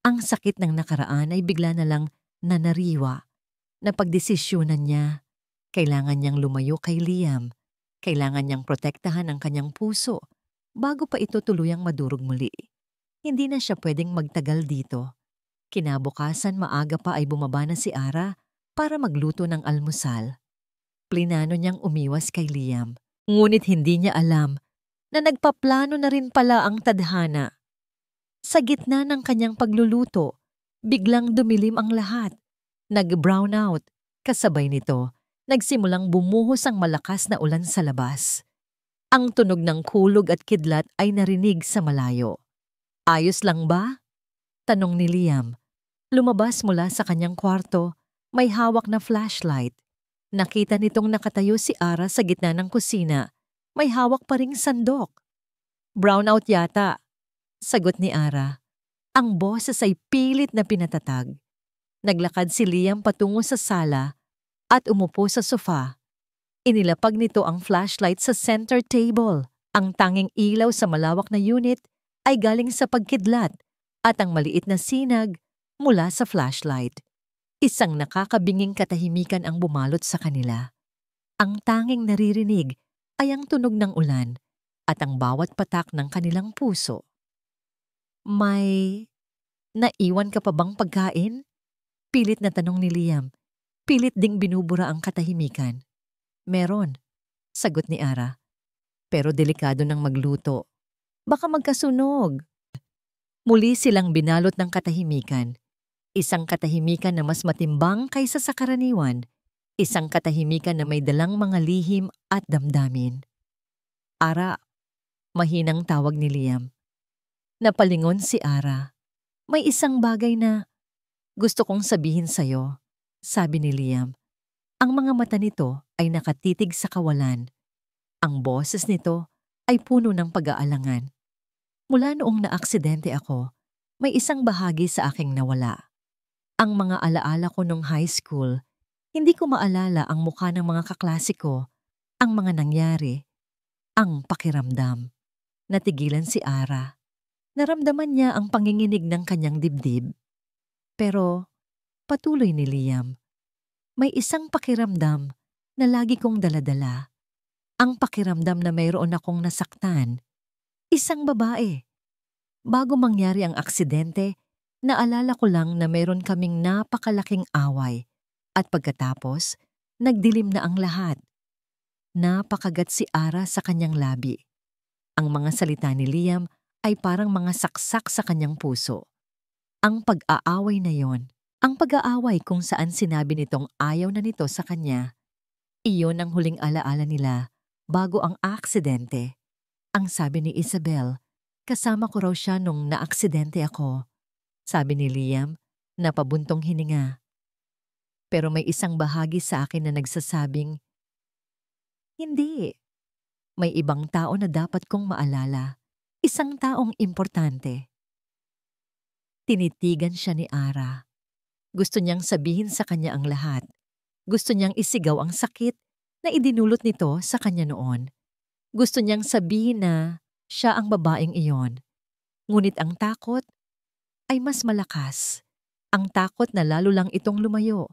Ang sakit ng nakaraan ay bigla na lang nanariwa. Napagdesisyonan niya. Kailangan niyang lumayo kay Liam. Kailangan niyang protektahan ang kanyang puso bago pa ito tuluyang madurog muli. Hindi na siya pwedeng magtagal dito. Kinabukasan maaga pa ay bumaba na si Ara para magluto ng almusal. Plinano niyang umiwas kay Liam, ngunit hindi niya alam na nagpaplano na rin pala ang tadhana. Sa gitna ng kanyang pagluluto, biglang dumilim ang lahat. Nag-brown out, kasabay nito, nagsimulang bumuhos ang malakas na ulan sa labas. Ang tunog ng kulog at kidlat ay narinig sa malayo. Ayos lang ba? Tanong ni Liam. Lumabas mula sa kanyang kwarto, may hawak na flashlight. Nakita nitong nakatayo si Ara sa gitna ng kusina. May hawak pa ring sandok. Brownout yata, sagot ni Ara. Ang boses ay pilit na pinatatag. Naglakad si Liam patungo sa sala at umupo sa sofa. Inilapag nito ang flashlight sa center table. Ang tanging ilaw sa malawak na unit ay galing sa pagkidlat at ang maliit na sinag mula sa flashlight. Isang nakakabinging katahimikan ang bumalot sa kanila. Ang tanging naririnig ay ang tunog ng ulan at ang bawat patak ng kanilang puso. May naiwan ka pa bang pagkain? Pilit na tanong ni Liam. Pilit ding binubura ang katahimikan. Meron, sagot ni Ara. Pero delikado ng magluto. Baka magkasunog. Muli silang binalot ng katahimikan. Isang katahimikan na mas matimbang kaysa sa karaniwan. Isang katahimikan na may dalang mga lihim at damdamin. Ara, mahinang tawag ni Liam. Napalingon si Ara. May isang bagay na gusto kong sabihin sa'yo, sabi ni Liam. Ang mga mata nito ay nakatitig sa kawalan. Ang boses nito ay puno ng pag-aalangan. Mula noong naaksidente ako, may isang bahagi sa aking nawala. Ang mga alaala ko nung high school, hindi ko maalala ang mukha ng mga kaklase ko, ang mga nangyari, ang pakiramdam. Natigilan si Ara. Naramdaman niya ang panginginig ng kanyang dibdib. Pero, patuloy ni Liam, may isang pakiramdam na lagi kong daladala. Ang pakiramdam na mayroon akong nasaktan. Isang babae. Bago mangyari ang aksidente, naalala ko lang na mayroon kaming napakalaking away. At pagkatapos, nagdilim na ang lahat. Napakagat si Ara sa kanyang labi. Ang mga salita ni Liam ay parang mga saksak sa kanyang puso. Ang pag-aaway na yon, ang pag-aaway kung saan sinabi nitong ayaw na nito sa kanya, iyon ang huling alaala nila bago ang aksidente. Ang sabi ni Isabel, kasama ko raw siya nung naaksidente ako. Sabi ni Liam, napabuntong hininga. Pero may isang bahagi sa akin na nagsasabing, hindi. May ibang tao na dapat kong maalala. Isang taong importante. Tinitigan siya ni Ara. Gusto niyang sabihin sa kanya ang lahat. Gusto niyang isigaw ang sakit na idinulot nito sa kanya noon. Gusto niyang sabihin na siya ang babaeng iyon. Ngunit ang takot ay mas malakas. Ang takot na lalo lang itong lumayo.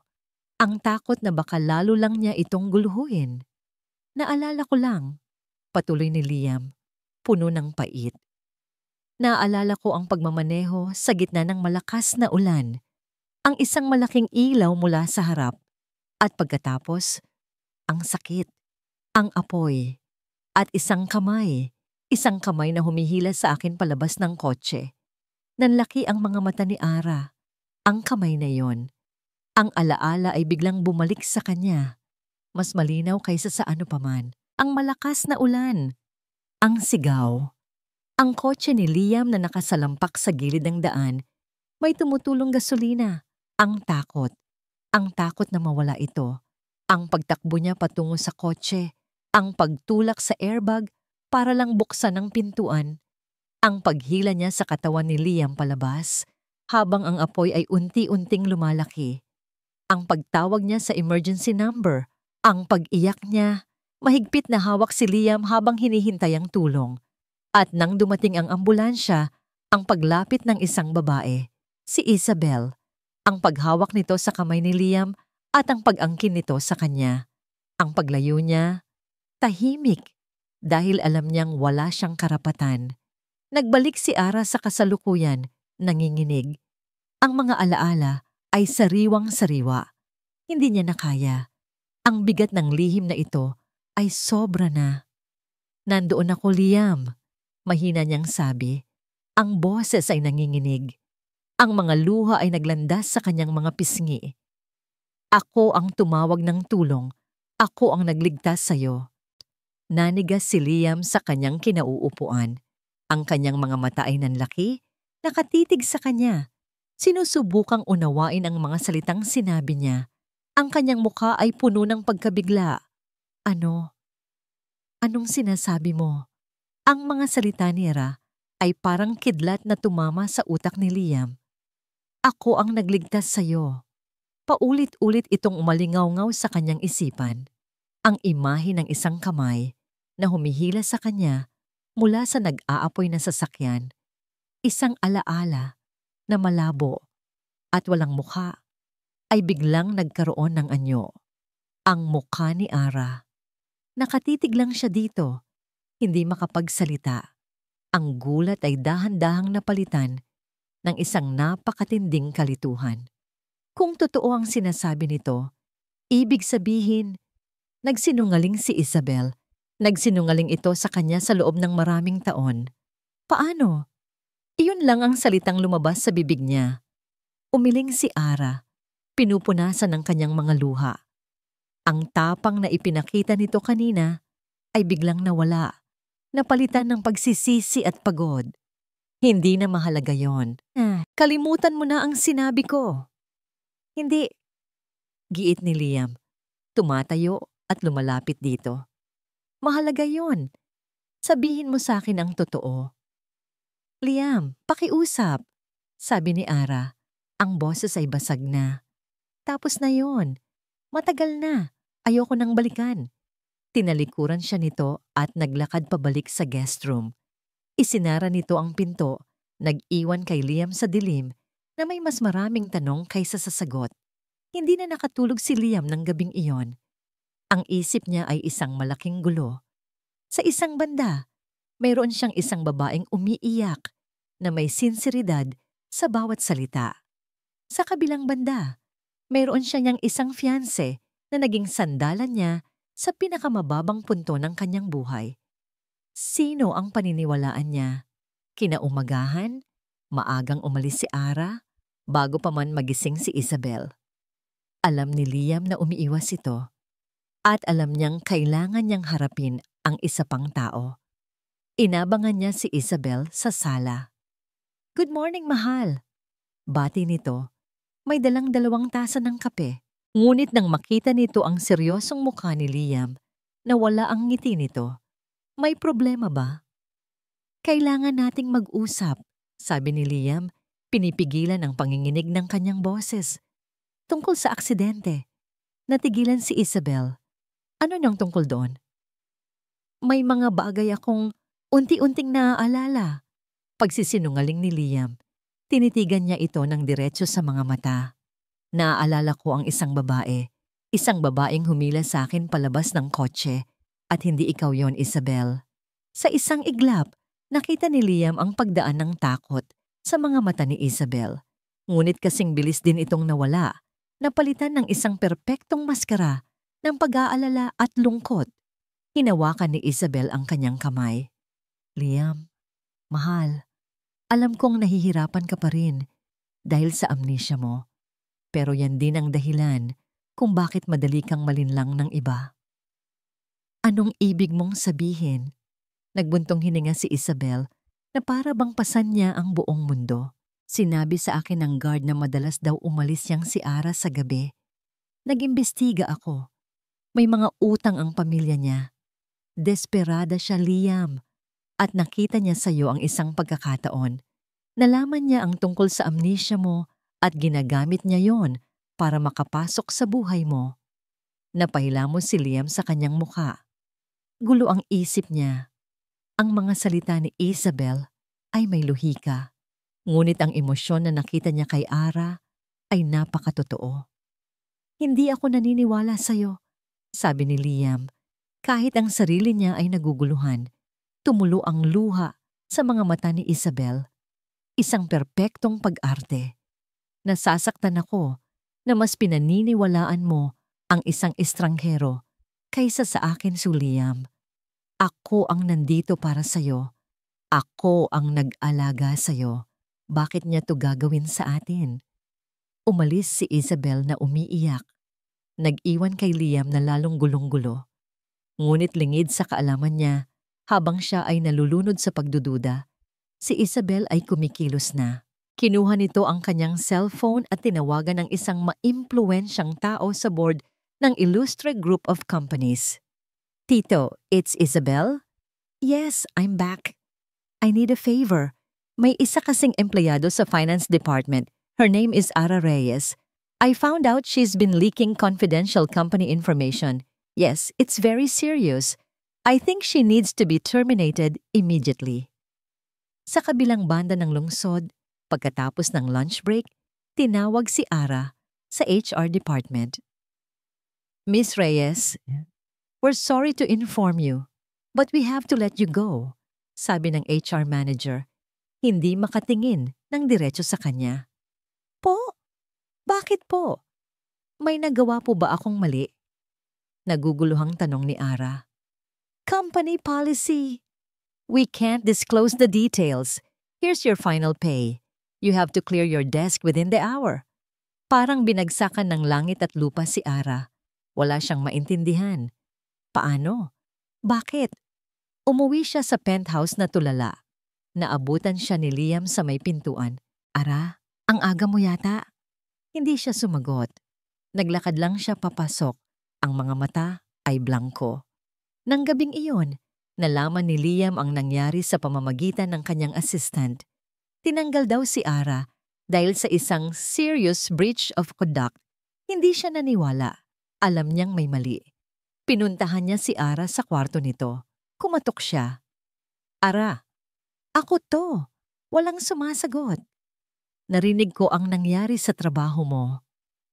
Ang takot na baka lalo lang niya itong guluhuin. Naalala ko lang, patuloy ni Liam, puno ng pait. Naalala ko ang pagmamaneho sa gitna ng malakas na ulan. Ang isang malaking ilaw mula sa harap. At pagkatapos, ang sakit, ang apoy, at isang kamay na humihila sa akin palabas ng kotse. Nanlaki ang mga mata ni Ara. Ang kamay na yon. Ang alaala ay biglang bumalik sa kanya. Mas malinaw kaysa sa ano paman. Ang malakas na ulan. Ang sigaw. Ang kotse ni Liam na nakasalampak sa gilid ng daan. May tumutulong gasolina. Ang takot. Ang takot na mawala ito. Ang pagtakbo niya patungo sa kotse. Ang pagtulak sa airbag para lang buksan ang pintuan. Ang paghila niya sa katawan ni Liam palabas habang ang apoy ay unti-unting lumalaki. Ang pagtawag niya sa emergency number. Ang pag-iyak niya. Mahigpit na hawak si Liam habang hinihintay ang tulong. At nang dumating ang ambulansya, ang paglapit ng isang babae, si Isabel. Ang paghawak nito sa kamay ni Liam at ang pag-angkin nito sa kanya. Ang paglayo niya, tahimik dahil alam niyang wala siyang karapatan. Nagbalik si Ara sa kasalukuyan, nanginginig. Ang mga alaala ay sariwang-sariwa. Hindi niya nakaya. Ang bigat ng lihim na ito ay sobra na. Nandoon ako, Liam. Mahina niyang sabi. Ang boses ay nanginginig. Ang mga luha ay naglandas sa kanyang mga pisngi. Ako ang tumawag ng tulong. Ako ang nagligtas sa'yo. Nanigas si Liam sa kanyang kinauupuan. Ang kanyang mga mata ay nanlaki, nakatitig sa kanya. Sinusubukang unawain ang mga salitang sinabi niya. Ang kanyang mukha ay puno ng pagkabigla. Ano? Anong sinasabi mo? Ang mga salita ni Ara ay parang kidlat na tumama sa utak ni Liam. Ako ang nagligtas sa'yo. Paulit-ulit itong umalingaw-ngaw sa kanyang isipan. Ang imahe ng isang kamay na humihila sa kanya mula sa nag-aapoy na sasakyan. Isang alaala na malabo at walang mukha ay biglang nagkaroon ng anyo. Ang mukha ni Ara. Nakatitig lang siya dito, hindi makapagsalita. Ang gulat ay dahan-dahang napalitan ng isang napakatinding kalituhan. Kung totoo ang sinasabi nito, ibig sabihin, nagsinungaling si Isabel. Nagsinungaling ito sa kanya sa loob ng maraming taon. Paano? Iyon lang ang salitang lumabas sa bibig niya. Umiling si Ara. Pinupunasan ng kanyang mga luha. Ang tapang na ipinakita nito kanina ay biglang nawala, napalitan ng pagsisisi at pagod. Hindi na mahalaga yon. Kalimutan mo na ang sinabi ko. Hindi, giit ni Liam. Tumatayo at lumalapit dito. Mahalaga yon. Sabihin mo sa akin ang totoo. Liam, pakiusap, sabi ni Ara. Ang boses ay basag na. Tapos na yon. Matagal na. Ayoko nang balikan. Tinalikuran siya nito at naglakad pabalik sa guest room. Isinara nito ang pinto, nag-iwan kay Liam sa dilim na may mas maraming tanong kaysa sa sagot. Hindi na nakatulog si Liam ng gabing iyon. Ang isip niya ay isang malaking gulo. Sa isang banda, mayroon siyang isang babaeng umiiyak na may sinseridad sa bawat salita. Sa kabilang banda, mayroon siya niyang isang fiancé na naging sandalan niya sa pinakamababang punto ng kanyang buhay. Sino ang paniniwalaan niya? Kinaumagahan, maagang umalis si Ara, bago pa man magising si Isabel. Alam ni Liam na umiiwas ito, at alam niyang kailangan niyang harapin ang isa pang tao. Inabangan niya si Isabel sa sala. "Good morning, mahal." Bati nito. May dalang 2 tasa ng kape. Ngunit nang makita nito ang seryosong mukha ni Liam, nawala ang ngiti nito. "May problema ba?" "Kailangan nating mag-usap," sabi ni Liam, pinipigilan ang panginginig ng kanyang boses. "Tungkol sa aksidente." Natigilan si Isabel. "Ano niyang tungkol doon?" "May mga bagay akong unti-unting naaalala." Pagsisinungaling ni Liam. Tinitigan niya ito ng diretso sa mga mata. "Naaalala ko ang isang babaeng humila sa akin palabas ng kotse, at hindi ikaw yon, Isabel." Sa isang iglap, nakita ni Liam ang pagdaan ng takot sa mga mata ni Isabel. Ngunit kasing bilis din itong nawala, napalitan ng isang perpektong maskara ng pag-aalala at lungkot. Hinawakan ni Isabel ang kanyang kamay. "Liam, mahal, alam kong nahihirapan ka pa rin dahil sa amnesia mo. Pero yan din ang dahilan kung bakit madali kang malinlang ng iba." "Anong ibig mong sabihin?" Nagbuntong hininga si Isabel na para bang pasan niya ang buong mundo. "Sinabi sa akin ng guard na madalas daw umalis yang si Ara sa gabi. Nag-imbestiga ako. May mga utang ang pamilya niya. Desperada siya, Liam. At nakita niya sa iyo ang isang pagkakataon. Nalaman niya ang tungkol sa amnesia mo at ginagamit niya yon para makapasok sa buhay mo." Napahilamos si Liam sa kanyang mukha. Gulo ang isip niya. Ang mga salita ni Isabel ay may lohika. Ngunit ang emosyon na nakita niya kay Ara ay napakatotoo. "Hindi ako naniniwala sa'yo," sabi ni Liam. Kahit ang sarili niya ay naguguluhan, tumulo ang luha sa mga mata ni Isabel. Isang perpektong pag-arte. "Nasasaktan ako na mas pinaniniwalaan mo ang isang estranghero kaysa sa akin, Liam. Ako ang nandito para sa'yo. Ako ang nag-alaga sa'yo. Bakit niya to gagawin sa atin?" Umalis si Isabel na umiiyak. Nag-iwan kay Liam na lalong gulong-gulo. Ngunit lingid sa kaalaman niya, habang siya ay nalulunod sa pagdududa, si Isabel ay kumikilos na. Kinuha nito ang kanyang cellphone at tinawagan ng isang maimpluwensyang tao sa board ng Illustre Group of Companies. "Tito, it's Isabel?" "Yes, I'm back. I need a favor. May isa kasing empleyado sa finance department. Her name is Ara Reyes. I found out she's been leaking confidential company information. Yes, it's very serious. I think she needs to be terminated immediately." Sa kabilang banda ng lungsod, pagkatapos ng lunch break, tinawag si Ara sa HR department. "Miss Reyes, we're sorry to inform you, but we have to let you go," sabi ng HR manager. Hindi makatingin ng diretso sa kanya. "Po? Bakit po? May nagawa po ba akong mali?" Naguguluhang tanong ni Ara. "Company policy. We can't disclose the details. Here's your final pay. You have to clear your desk within the hour." Parang binagsakan ng langit at lupa si Ara. Wala siyang maintindihan. Paano? Bakit? Umuwi siya sa penthouse na tulala. Naabutan siya ni Liam sa may pintuan. Ara, ang aga mo yata. Hindi siya sumagot. Naglakad lang siya papasok. Ang mga mata ay blanko. Nang gabing iyon, nalaman ni Liam ang nangyari sa pamamagitan ng kanyang assistant. Tinanggal daw si Ara dahil sa isang serious breach of conduct. Hindi siya naniwala. Alam niyang may mali. Pinuntahan niya si Ara sa kwarto nito. Kumatok siya. Ara, ako to. Walang sumasagot. Narinig ko ang nangyari sa trabaho mo.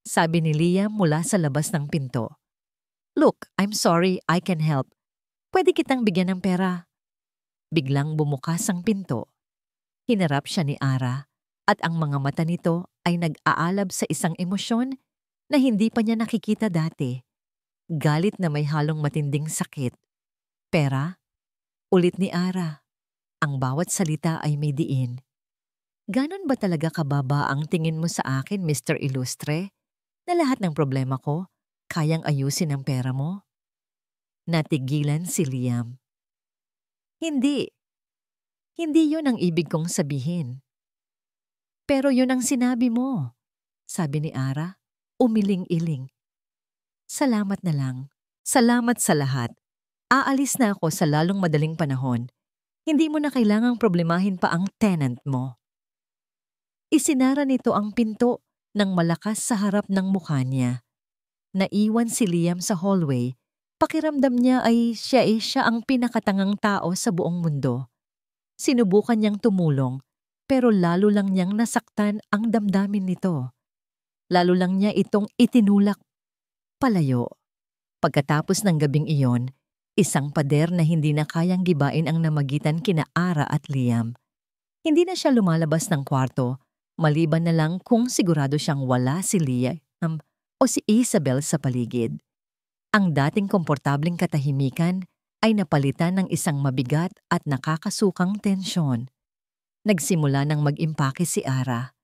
Sabi ni Liam mula sa labas ng pinto. Look, I'm sorry, I can help. Pwede kitang bigyan ng pera. Biglang bumukas ang pinto. Hinarap siya ni Ara at ang mga mata nito ay nag-aalab sa isang emosyon na hindi pa niya nakikita dati. Galit na may halong matinding sakit. Pera? Ulit ni Ara. Ang bawat salita ay may diin. Ganon ba talaga kababa ang tingin mo sa akin, Mr. Illustre? Na lahat ng problema ko, kayang ayusin ang pera mo? Natigilan si Liam. Hindi. Hindi yun ang ibig kong sabihin. Pero yun ang sinabi mo, sabi ni Ara, umiling-iling. Salamat na lang. Salamat sa lahat. Aalis na ako sa lalong madaling panahon. Hindi mo na kailangang problemahin pa ang tenant mo. Isinara nito ang pinto ng malakas sa harap ng mukha niya. Naiwan si Liam sa hallway. Pakiramdam niya ay siya ang pinakatangang tao sa buong mundo. Sinubukan niyang tumulong, pero lalo lang niyang nasaktan ang damdamin nito. Lalo lang niya itong itinulak palayo. Pagkatapos ng gabing iyon, isang pader na hindi na kayang gibain ang namagitan kina Ara at Liam. Hindi na siya lumalabas ng kwarto, maliban na lang kung sigurado siyang wala si Liam o si Isabel sa paligid. Ang dating komportabling katahimikan ay napalitan ng isang mabigat at nakakasukang tensyon. Nagsimula nang mag-impake si Ara.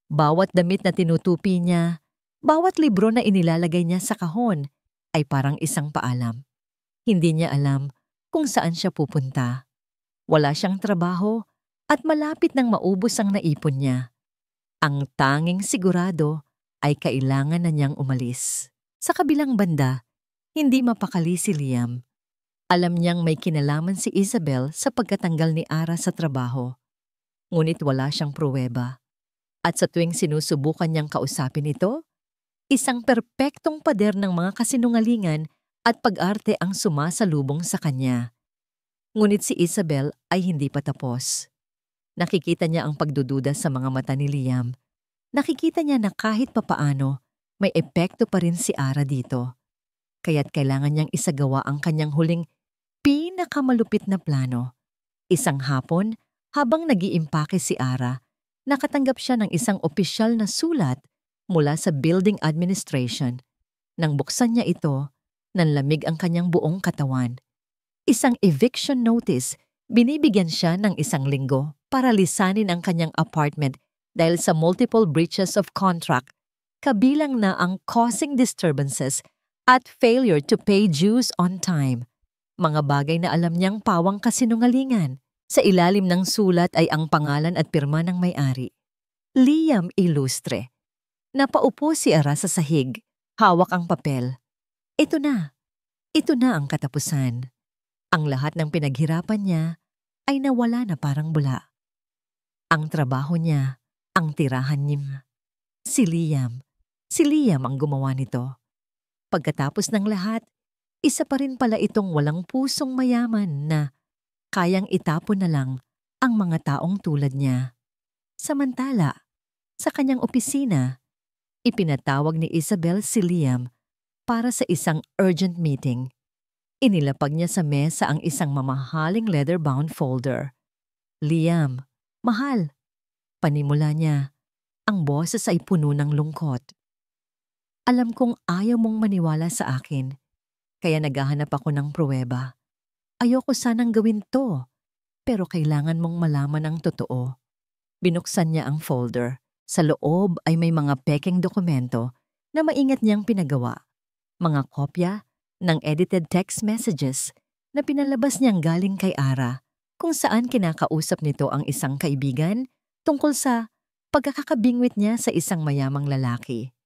Bawat damit na tinutupi niya, bawat libro na inilalagay niya sa kahon ay parang isang paalam. Hindi niya alam kung saan siya pupunta. Wala siyang trabaho at malapit nang maubos ang naipon niya. Ang tanging sigurado ay kailangan na niyang umalis. Sa kabilang banda, hindi mapakali si Liam. Alam niyang may kinalaman si Isabel sa pagkatanggal ni Ara sa trabaho. Ngunit wala siyang pruweba. At sa tuwing sinusubukan niyang kausapin ito, isang perpektong pader ng mga kasinungalingan at pag-arte ang sumasalubong sa kanya. Ngunit si Isabel ay hindi pa tapos. Nakikita niya ang pagdududa sa mga mata ni Liam. Nakikita niya na kahit papaano, may epekto pa rin si Ara dito. Kaya't kailangan niyang isagawa ang kanyang huling pinakamalupit na plano. Isang hapon, habang nag-iimpake si Ara, nakatanggap siya ng isang opisyal na sulat mula sa building administration. Nang buksan niya ito, nanlamig ang kanyang buong katawan. Isang eviction notice, binibigyan siya ng 1 linggo para lisanin ang kanyang apartment dahil sa multiple breaches of contract, kabilang na ang causing disturbances at failure to pay dues on time. Mga bagay na alam niyang pawang kasinungalingan. Sa ilalim ng sulat ay ang pangalan at pirma ng may-ari. Liam Illustre. Napaupo si Ara sa sahig. Hawak ang papel. Ito na ang katapusan. Ang lahat ng pinaghirapan niya ay nawala na parang bula. Ang trabaho niya, ang tirahan niya. Si Liam ang gumawa nito. Pagkatapos ng lahat, isa pa rin pala itong walang pusong mayaman na kayang itapon na lang ang mga taong tulad niya. Samantala, sa kanyang opisina, ipinatawag ni Isabel si Liam para sa isang urgent meeting. Inilapag niya sa mesa ang isang mamahaling leather-bound folder. Liam, mahal. Panimula niya. Ang boses ay puno ng lungkot. Alam kong ayaw mong maniwala sa akin, kaya naghahanap ako ng pruweba. Ayoko sanang gawin to, pero kailangan mong malaman ang totoo. Binuksan niya ang folder. Sa loob ay may mga pekeng dokumento na maingat niyang pinagawa. Mga kopya ng edited text messages na pinalabas niyang galing kay Ara, kung saan kinakausap nito ang isang kaibigan tungkol sa pagkakabingwit niya sa isang mayamang lalaki.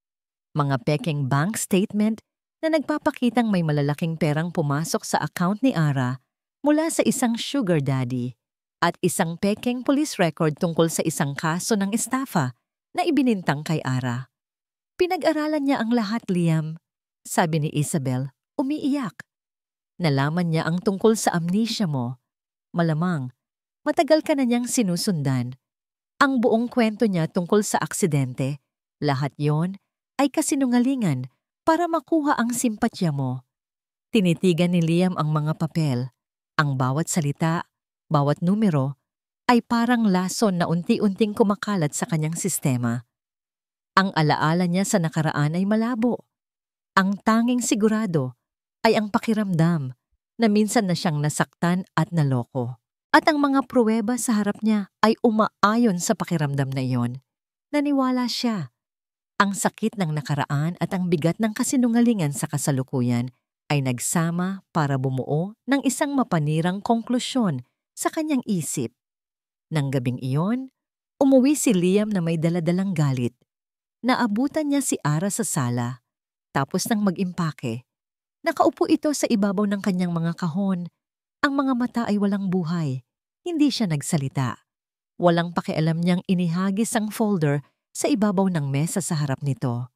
Mga pekeng bank statement na nagpapakitang may malalaking perang pumasok sa account ni Ara mula sa isang sugar daddy, at isang pekeng police record tungkol sa isang kaso ng estafa na ibinintang kay Ara. Pinag-aralan niya ang lahat, Liam, sabi ni Isabel, umiiyak. Nalaman niya ang tungkol sa amnesia mo. Malamang, matagal ka na niyang sinusundan. Ang buong kwento niya tungkol sa aksidente, lahat yon ay kasinungalingan para makuha ang simpatya mo. Tinitigan ni Liam ang mga papel. Ang bawat salita, bawat numero, ay parang lason na unti-unting kumakalat sa kanyang sistema. Ang alaala niya sa nakaraan ay malabo. Ang tanging sigurado ay ang pakiramdam na minsan na siyang nasaktan at naloko. At ang mga pruweba sa harap niya ay umaayon sa pakiramdam na iyon. Naniwala siya. Ang sakit ng nakaraan at ang bigat ng kasinungalingan sa kasalukuyan ay nagsama para bumuo ng isang mapanirang konklusyon sa kanyang isip. Nang gabing iyon, umuwi si Liam na may daladalang galit. Naabutan niya si Ara sa sala. Tapos nang mag-impake, nakaupo ito sa ibabaw ng kanyang mga kahon. Ang mga mata ay walang buhay. Hindi siya nagsalita. Walang pakialam niyang inihagis ang folder sa ibabaw ng mesa sa harap nito.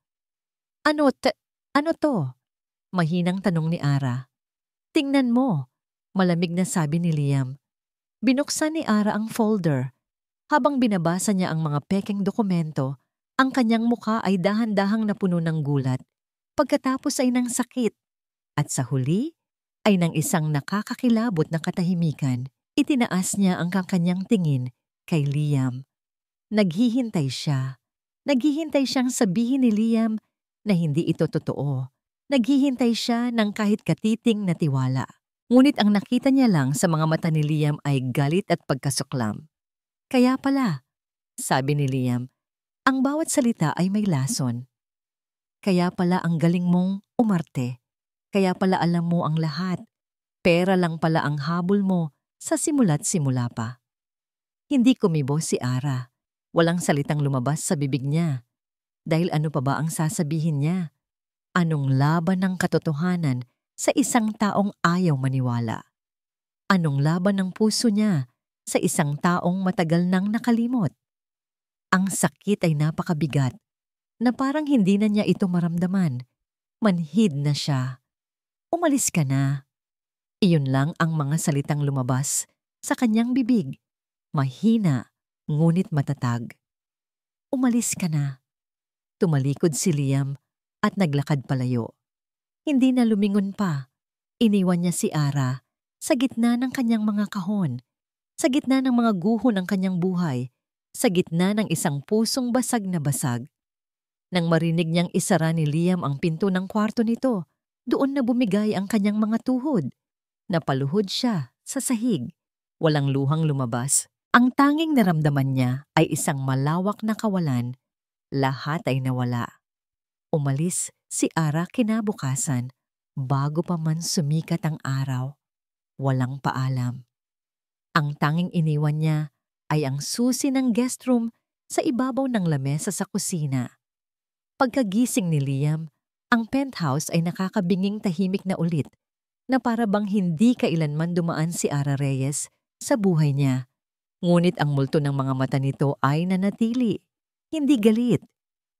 Ano to? Mahinang tanong ni Ara. Tingnan mo, malamig na sabi ni Liam. Binuksan ni Ara ang folder. Habang binabasa niya ang mga pekeng dokumento, ang kanyang muka ay dahan-dahang napuno ng gulat. Pagkatapos ay ng sakit. At sa huli, ay ng isang nakakakilabot na katahimikan. Itinaas niya ang kanyang tingin kay Liam. Naghihintay siya. Naghihintay siyang sabihin ni Liam na hindi ito totoo. Naghihintay siya ng kahit katiting na tiwala. Ngunit ang nakita niya lang sa mga mata ni Liam ay galit at pagkasuklam. Kaya pala, sabi ni Liam, ang bawat salita ay may lason. Kaya pala ang galing mong umarte. Kaya pala alam mo ang lahat. Pera lang pala ang habol mo sa simula't simula pa. Hindi kumibo si Ara. Walang salitang lumabas sa bibig niya. Dahil ano pa ba ang sasabihin niya? Anong laban ng katotohanan sa isang taong ayaw maniwala? Anong laban ng puso niya sa isang taong matagal nang nakalimot? Ang sakit ay napakabigat na parang hindi na niya ito maramdaman. Manhid na siya. Umalis ka na. Iyon lang ang mga salitang lumabas sa kanyang bibig. Mahina, ngunit matatag. Umalis ka na. Tumalikod si Liam at naglakad palayo. Hindi na lumingon pa. Iniwan niya si Ara sa gitna ng kanyang mga kahon, sa gitna ng mga guho ng kanyang buhay, sa gitna ng isang pusong basag na basag. Nang marinig niyang isara ni Liam ang pinto ng kwarto nito, doon na bumigay ang kanyang mga tuhod. Napaluhod siya sa sahig. Walang luhang lumabas. Ang tanging naramdaman niya ay isang malawak na kawalan. Lahat ay nawala. Umalis si Ara kinabukasan bago pa man sumikat ang araw. Walang paalam. Ang tanging iniwan niya ay ang susi ng guest room sa ibabaw ng lamesa sa kusina. Pagkagising ni Liam, ang penthouse ay nakakabinging tahimik na ulit na para bang hindi kailanman dumaan si Ara Reyes sa buhay niya. Ngunit ang multo ng mga mata nito ay nanatili. Hindi galit,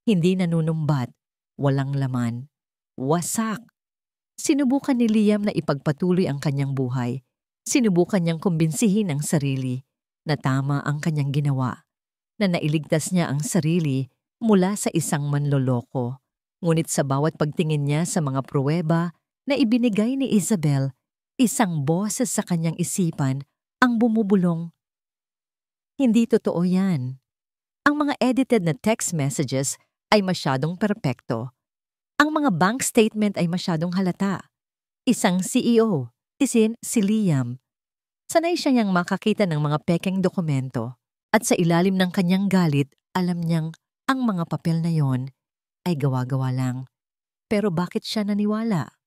hindi nanunumbat, walang laman. Wasak. Sinubukan ni Liam na ipagpatuloy ang kanyang buhay. Sinubukan niyang kumbinsihin ang sarili na tama ang kanyang ginawa, na nailigtas niya ang sarili mula sa isang manloloko. Ngunit sa bawat pagtingin niya sa mga pruweba na ibinigay ni Isabel, isang boses sa kanyang isipan ang bumubulong. Hindi totoo yan. Ang mga edited na text messages ay masyadong perpekto. Ang mga bank statement ay masyadong halata. Isang CEO, si Liam. Sanay siya niyang makakita ng mga pekeng dokumento at sa ilalim ng kanyang galit, alam niyang ang mga papel na yon ay gawa-gawa lang. Pero bakit siya naniwala?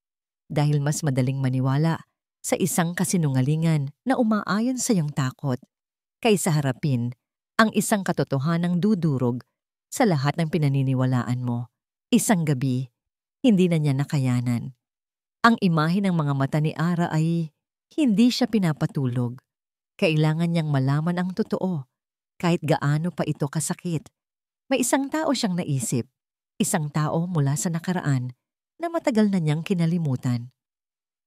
Dahil mas madaling maniwala sa isang kasinungalingan na umaayon sa iyong takot kaysa harapin ang isang katotohanang dudurog sa lahat ng pinaniniwalaan mo. Isang gabi, hindi na niya nakayanan. Ang imahe ng mga mata ni Ara ay hindi siya pinapatulog. Kailangan niyang malaman ang totoo, kahit gaano pa ito kasakit. May isang tao siyang naisip, isang tao mula sa nakaraan na matagal na niyang kinalimutan.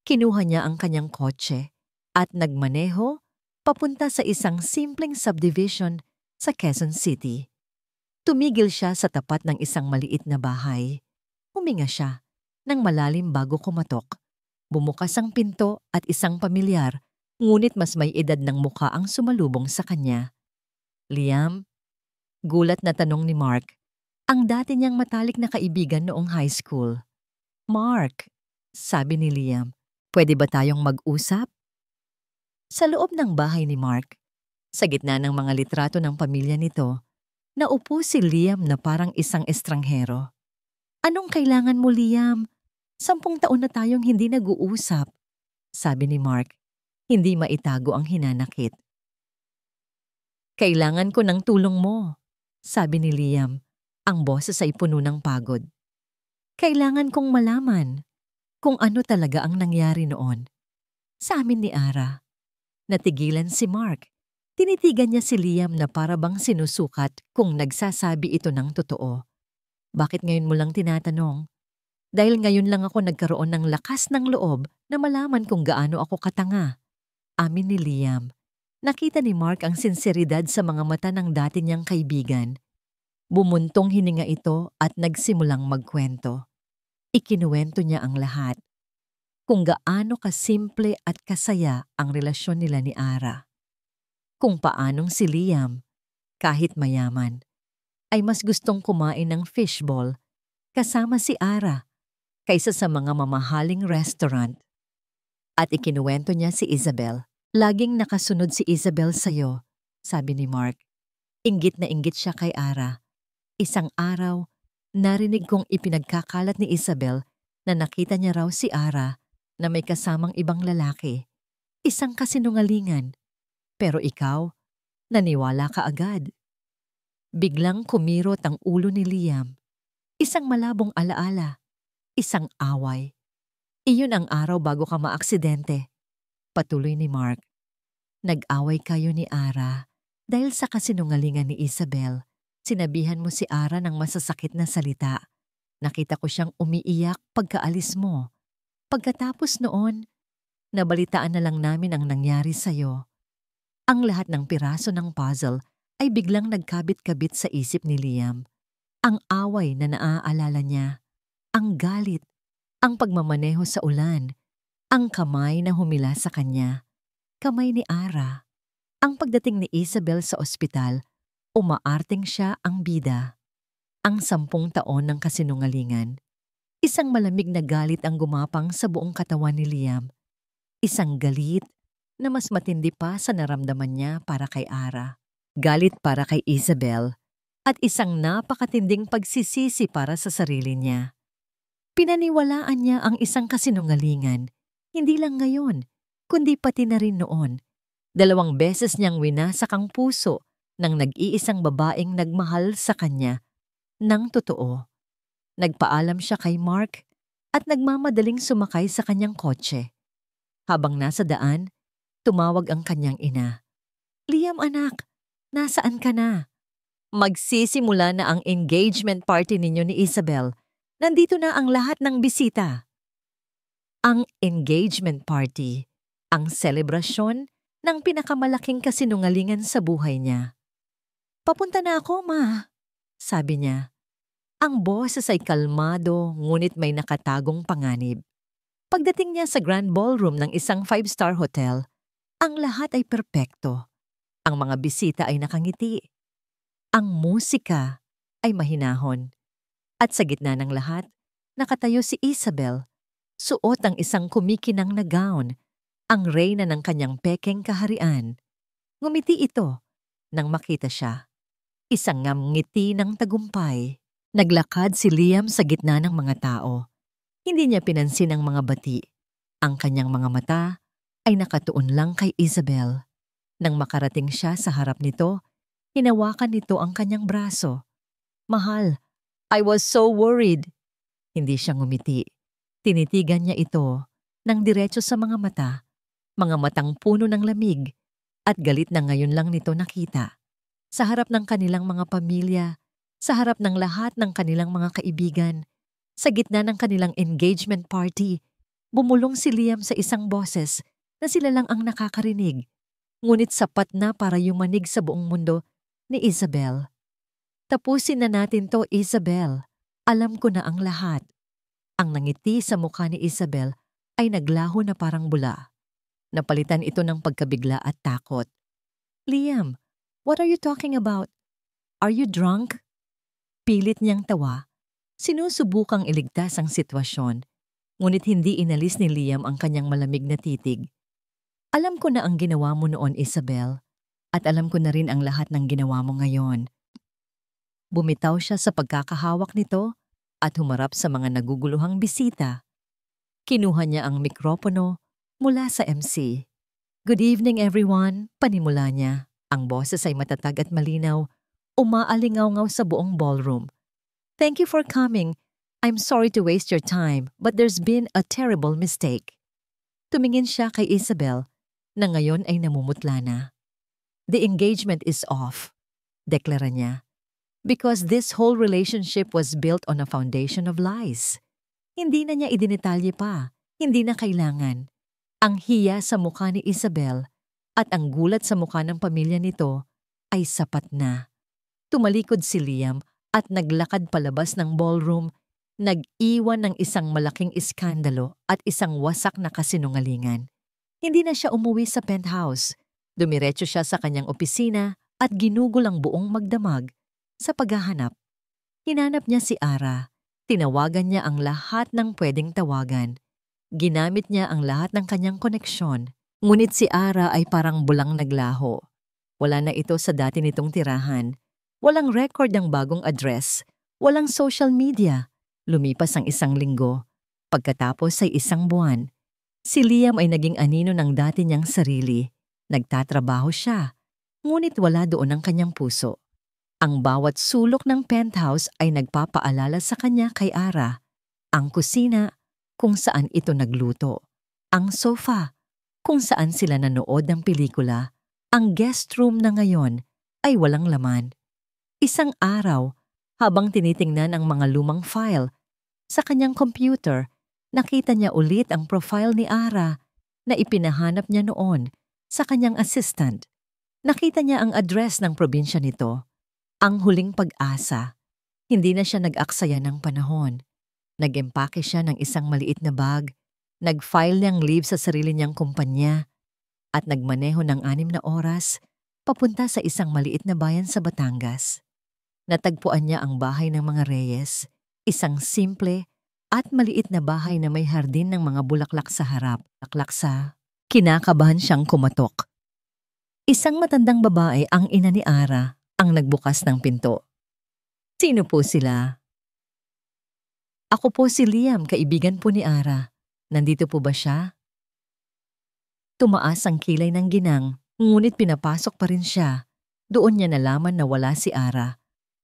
Kinuha niya ang kanyang kotse at nagmaneho papunta sa isang simpleng subdivision sa Quezon City. Tumigil siya sa tapat ng isang maliit na bahay. Huminga siya ng malalim bago kumatok. Bumukas ang pinto at isang pamilyar, ngunit mas may edad ng muka ang sumalubong sa kanya. Liam? Gulat na tanong ni Mark, ang dati niyang matalik na kaibigan noong high school. Mark, sabi ni Liam, pwede ba tayong mag-usap? Sa loob ng bahay ni Mark, sa gitna ng mga litrato ng pamilya nito, naupo si Liam na parang isang estranghero. Anong kailangan mo, Liam? 10 taon na tayong hindi nag-uusap, sabi ni Mark, hindi maitago ang hinanakit. Kailangan ko ng tulong mo, sabi ni Liam, ang boses ay puno ng pagod. Kailangan kong malaman kung ano talaga ang nangyari noon. Sa amin ni Ara. Natigilan si Mark. Tinitigan niya si Liam na para bang sinusukat kung nagsasabi ito ng totoo. Bakit ngayon mo lang tinatanong? Dahil ngayon lang ako nagkaroon ng lakas ng loob na malaman kung gaano ako katanga. Amin ni Liam. Nakita ni Mark ang sinseridad sa mga mata ng dati niyang kaibigan. Bumuntong hininga ito at nagsimulang magkwento. Ikinuwento niya ang lahat. Kung gaano kasimple at kasaya ang relasyon nila ni Ara. Kung paanong si Liam, kahit mayaman, ay mas gustong kumain ng fishball kasama si Ara kaysa sa mga mamahaling restaurant. At ikinuwento niya si Isabel. Laging nakasunod si Isabel sa'yo, sabi ni Mark. Inggit na inggit siya kay Ara. Isang araw, narinig kong ipinagkakalat ni Isabel na nakita niya raw si Ara na may kasamang ibang lalaki. Isang kasinungalingan. Pero ikaw, naniwala ka agad. Biglang kumirot ang ulo ni Liam. Isang malabong alaala. Isang away. Iyon ang araw bago ka maaksidente. Patuloy ni Mark. Nag-away kayo ni Ara dahil sa kasinungalingan ni Isabel. Sinabihan mo si Ara ng masasakit na salita. Nakita ko siyang umiiyak pagkaalis mo. Pagkatapos noon, nabalitaan na lang namin ang nangyari sa'yo. Ang lahat ng piraso ng puzzle ay biglang nagkabit-kabit sa isip ni Liam. Ang away na naaalala niya, ang galit, ang pagmamaneho sa ulan, ang kamay na humila sa kanya, kamay ni Ara. Ang pagdating ni Isabel sa ospital, umaarting siya ang bida. Ang 10 taon ng kasinungalingan. Isang malamig na galit ang gumapang sa buong katawan ni Liam. Isang galit na mas matindi pa sa naramdaman niya para kay Ara. Galit para kay Isabel at isang napakatinding pagsisisi para sa sarili niya. Pinaniwalaan niya ang isang kasinungalingan. Hindi lang ngayon, kundi pati na rin noon. 2 beses niyang winasak ang puso ng nag-iisang babaeng nagmahal sa kanya ng totoo. Nagpaalam siya kay Mark at nagmamadaling sumakay sa kanyang kotse. Habang nasa daan, tumawag ang kanyang ina. Liam anak, nasaan ka na? Magsisimula na ang engagement party ninyo ni Isabel. Nandito na ang lahat ng bisita. Ang engagement party, ang selebrasyon ng pinakamalaking kasinungalingan sa buhay niya. Papunta na ako, ma, sabi niya. Ang boses ay kalmado ngunit may nakatagong panganib. Pagdating niya sa grand ballroom ng isang 5-star hotel, ang lahat ay perpekto. Ang mga bisita ay nakangiti. Ang musika ay mahinahon. At sa gitna ng lahat, nakatayo si Isabel. Suot ang isang kumikinang na gown, ang reyna ng kanyang pekeng kaharian. Ngumiti ito nang makita siya. Isang ngiti ng tagumpay. Naglakad si Liam sa gitna ng mga tao. Hindi niya pinansin ang mga bati. Ang kanyang mga mata ay nakatuon lang kay Isabel. Nang makarating siya sa harap nito, hinawakan nito ang kanyang braso. "Mahal, I was so worried." Hindi siya ngumiti. Tinitigan niya ito ng diretso sa mga matang puno ng lamig, at galit na ngayon lang nito nakita. Sa harap ng kanilang mga pamilya, sa harap ng lahat ng kanilang mga kaibigan, sa gitna ng kanilang engagement party, bumulong si Liam sa isang boses na sila lang ang nakakarinig, ngunit sapat na para yumanig sa buong mundo ni Isabel. "Tapusin na natin to, Isabel. Alam ko na ang lahat." Ang nangiti sa mukha ni Isabel ay naglaho na parang bula. Napalitan ito ng pagkabigla at takot. "Liam, what are you talking about? Are you drunk?" Pilit niyang tawa. Sinusubukang iligtas ang sitwasyon, ngunit hindi inalis ni Liam ang kanyang malamig na titig. "Alam ko na ang ginawa mo noon, Isabel, at alam ko na rin ang lahat ng ginawa mo ngayon." Bumitaw siya sa pagkakahawak nito at humarap sa mga naguguluhang bisita. Kinuha niya ang mikropono mula sa MC. "Good evening, everyone," panimula niya. Ang boses ay matatag at malinaw, umaalingaw-ngaw sa buong ballroom. "Thank you for coming. I'm sorry to waste your time, but there's been a terrible mistake." Tumingin siya kay Isabel, na ngayon ay namumutla na. "The engagement is off," deklara niya, "because this whole relationship was built on a foundation of lies." Hindi na niya idinetalye pa, hindi na kailangan. Ang hiya sa mukha ni Isabel at ang gulat sa mukha ng pamilya nito ay sapat na. Tumalikod si Liam at naglakad palabas ng ballroom, nag-iwan ng isang malaking iskandalo at isang wasak na kasinungalingan. Hindi na siya umuwi sa penthouse. Dumiretso siya sa kanyang opisina at ginugol ang buong magdamag sa paghahanap. Hinanap niya si Ara. Tinawagan niya ang lahat ng pwedeng tawagan. Ginamit niya ang lahat ng kanyang koneksyon. Ngunit si Ara ay parang bulang naglaho. Wala na ito sa dati nitong tirahan. Walang record ng bagong address. Walang social media. Lumipas ang 1 linggo. Pagkatapos ay 1 buwan. Si Liam ay naging anino ng dati niyang sarili. Nagtatrabaho siya. Ngunit wala doon ang kanyang puso. Ang bawat sulok ng penthouse ay nagpapaalala sa kanya kay Ara. Ang kusina, kung saan ito nagluto. Ang sofa, kung saan sila nanood ng pelikula. Ang guest room na ngayon ay walang laman. Isang araw, habang tinitingnan ang mga lumang file sa kanyang computer, nakita niya ulit ang profile ni Ara na ipinahanap niya noon sa kanyang assistant. Nakita niya ang address ng probinsya nito. Ang huling pag-asa. Hindi na siya nag-aksaya ng panahon. Nag-empake siya ng isang maliit na bag, nag-file niyang leave sa sarili niyang kumpanya, at nagmaneho ng 6 na oras papunta sa isang maliit na bayan sa Batangas. Natagpuan niya ang bahay ng mga Reyes, isang simple at maliit na bahay na may hardin ng mga bulaklak sa harap. Kinakabahan siyang kumatok. Isang matandang babae, ang ina ni Ara, ang nagbukas ng pinto. "Sino po sila?" "Ako po si Liam, kaibigan po ni Ara. Nandito po ba siya?" Tumaas ang kilay ng ginang, ngunit pinapasok pa rin siya. Doon niya nalaman na wala si Ara.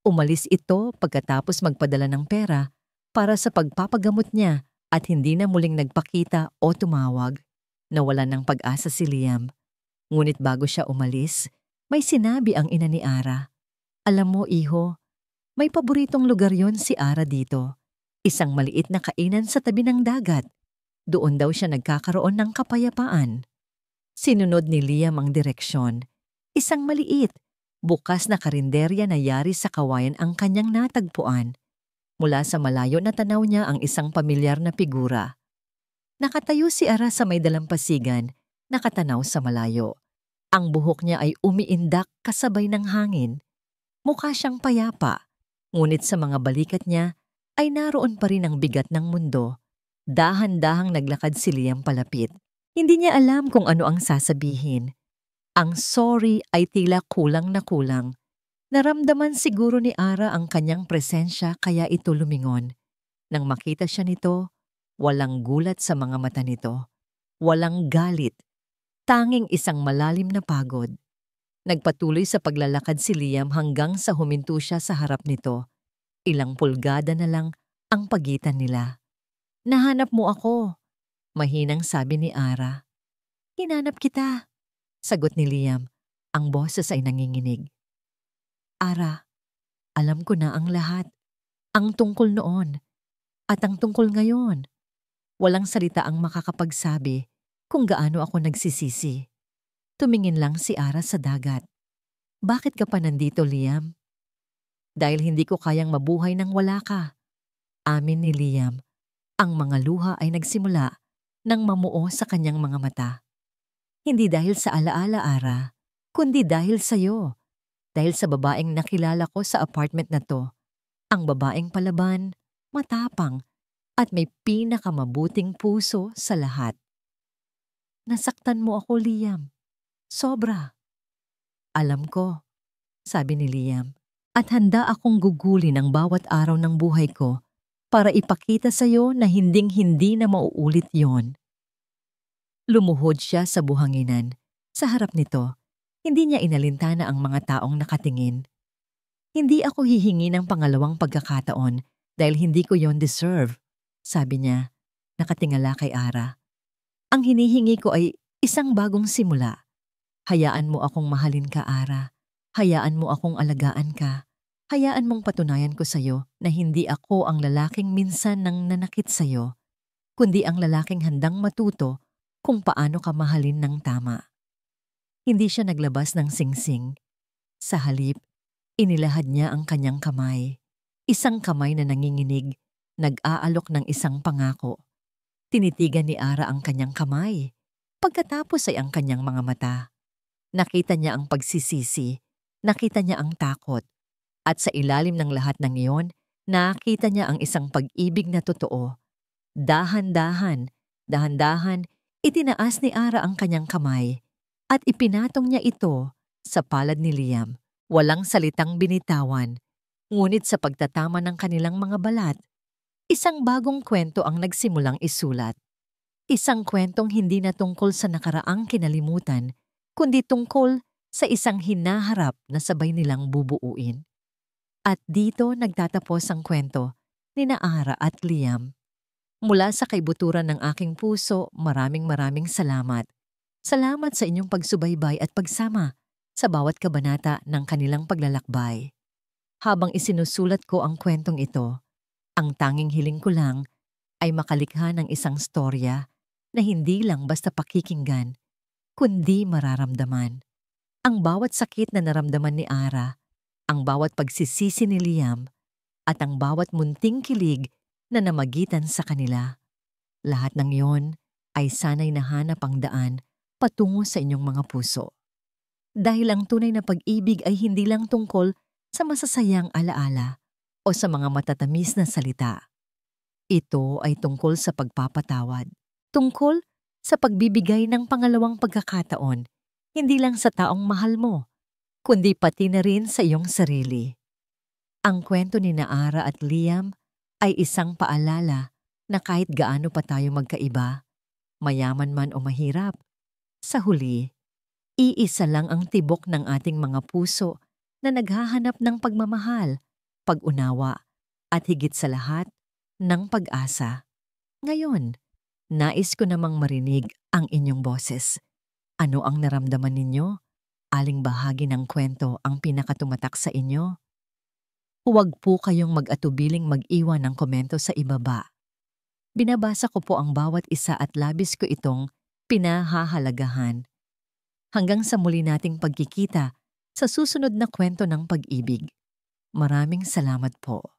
Umalis ito pagkatapos magpadala ng pera para sa pagpapagamot niya at hindi na muling nagpakita o tumawag. Nawalan ng pag-asa si Liam. Ngunit bago siya umalis, may sinabi ang ina ni Ara. "Alam mo, iho, may paboritong lugar yon si Ara dito. Isang maliit na kainan sa tabi ng dagat. Doon daw siya nagkakaroon ng kapayapaan." Sinunod ni Liam ang direksyon. Isang maliit, bukas na karinderya na yari sa kawayan ang kanyang natagpuan. Mula sa malayo na tanaw niya ang isang pamilyar na figura. Nakatayo si Ara sa may dalampasigan, nakatanaw sa malayo. Ang buhok niya ay umiindak kasabay ng hangin. Mukha siyang payapa, ngunit sa mga balikat niya ay naroon pa rin ang bigat ng mundo. Dahan-dahang naglakad si Liam palapit. Hindi niya alam kung ano ang sasabihin. Ang sorry ay tila kulang na kulang. Naramdaman siguro ni Ara ang kanyang presensya kaya ito lumingon. Nang makita siya nito, Walang gulat sa mga mata nito. Walang galit. Tanging isang malalim na pagod. Nagpatuloy sa paglalakad si Liam hanggang sa huminto siya sa harap nito. Ilang pulgada na lang ang pagitan nila. "Nahanap mo ako," mahinang sabi ni Ara. "Hinanap kita," sagot ni Liam. Ang boses ay nanginginig. "Ara, alam ko na ang lahat. Ang tungkol noon at ang tungkol ngayon." Walang salita ang makakapagsabi kung gaano ako nagsisisi. Tumingin lang si Ara sa dagat. "Bakit ka pa nandito, Liam?" "Dahil hindi ko kayang mabuhay nang wala ka," amin ni Liam. Ang mga luha ay nagsimula nang mamuo sa kanyang mga mata. "Hindi dahil sa alaala, Ara, kundi dahil sa'yo. Dahil sa babaeng nakilala ko sa apartment na to. Ang babaeng palaban, matapang, at may pinakamabuting puso sa lahat." "Nasaktan mo ako, Liam. Sobra." "Alam ko," sabi ni Liam, "at handa akong gugulin ang bawat araw ng buhay ko para ipakita sa'yo na hinding-hindi na mauulit yon." Lumuhod siya sa buhanginan. Sa harap nito, hindi niya inalintana ang mga taong nakatingin. "Hindi ako hihingi ng pangalawang pagkakataon dahil hindi ko yon deserve," sabi niya, nakatingala kay Ara. "Ang hinihingi ko ay isang bagong simula. Hayaan mo akong mahalin ka, Ara. Hayaan mo akong alagaan ka. Hayaan mong patunayan ko sa'yo na hindi ako ang lalaking minsan nang nanakit sa'yo, kundi ang lalaking handang matuto kung paano ka mahalin ng tama." Hindi siya naglabas ng singsing. Sa halip, inilahad niya ang kanyang kamay. Isang kamay na nanginginig, nag-aalok ng isang pangako. Tinitigan ni Ara ang kanyang kamay. Pagkatapos ay ang kanyang mga mata. Nakita niya ang pagsisisi, nakita niya ang takot, at sa ilalim ng lahat ng iyon, nakita niya ang isang pag-ibig na totoo. Dahan-dahan, dahan-dahan, itinaas ni Ara ang kanyang kamay at ipinatong niya ito sa palad ni Liam. Walang salitang binitawan, ngunit sa pagtatama ng kanilang mga balat, isang bagong kwento ang nagsimulang isulat. Isang kwentong hindi na tungkol sa nakaraang kinalimutan, kundi tungkol sa isang hinaharap na sabay nilang bubuuin. At dito nagtatapos ang kwento ni Ara at Liam. Mula sa kaibuturan ng aking puso, maraming salamat. Salamat sa inyong pagsubaybay at pagsama sa bawat kabanata ng kanilang paglalakbay. Habang isinusulat ko ang kwentong ito, ang tanging hiling ko lang ay makalikha ng isang storya na hindi lang basta pakikinggan, kundi mararamdaman. Ang bawat sakit na naramdaman ni Ara, ang bawat pagsisisi ni Liam, at ang bawat munting kilig na namagitan sa kanila. Lahat ng yon ay sana'y nahanap ang daan patungo sa inyong mga puso. Dahil ang tunay na pag-ibig ay hindi lang tungkol sa masasayang alaala o sa mga matatamis na salita. Ito ay tungkol sa pagpapatawad, tungkol sa pagbibigay ng pangalawang pagkakataon, hindi lang sa taong mahal mo, kundi pati na rin sa iyong sarili. Ang kwento ni Ara at Liam ay isang paalala na kahit gaano pa tayo magkaiba, mayaman man o mahirap, sa huli, iisa lang ang tibok ng ating mga puso na naghahanap ng pagmamahal, pag-unawa, at higit sa lahat, ng pag-asa. Ngayon, nais ko namang marinig ang inyong boses. Ano ang naramdaman ninyo? Aling bahagi ng kwento ang pinakatumatak sa inyo? Huwag po kayong mag-atubiling mag-iwan ng komento sa ibaba. Binabasa ko po ang bawat isa at labis ko itong pinahahalagahan. Hanggang sa muli nating pagkikita sa susunod na kwento ng pag-ibig. Maraming salamat po.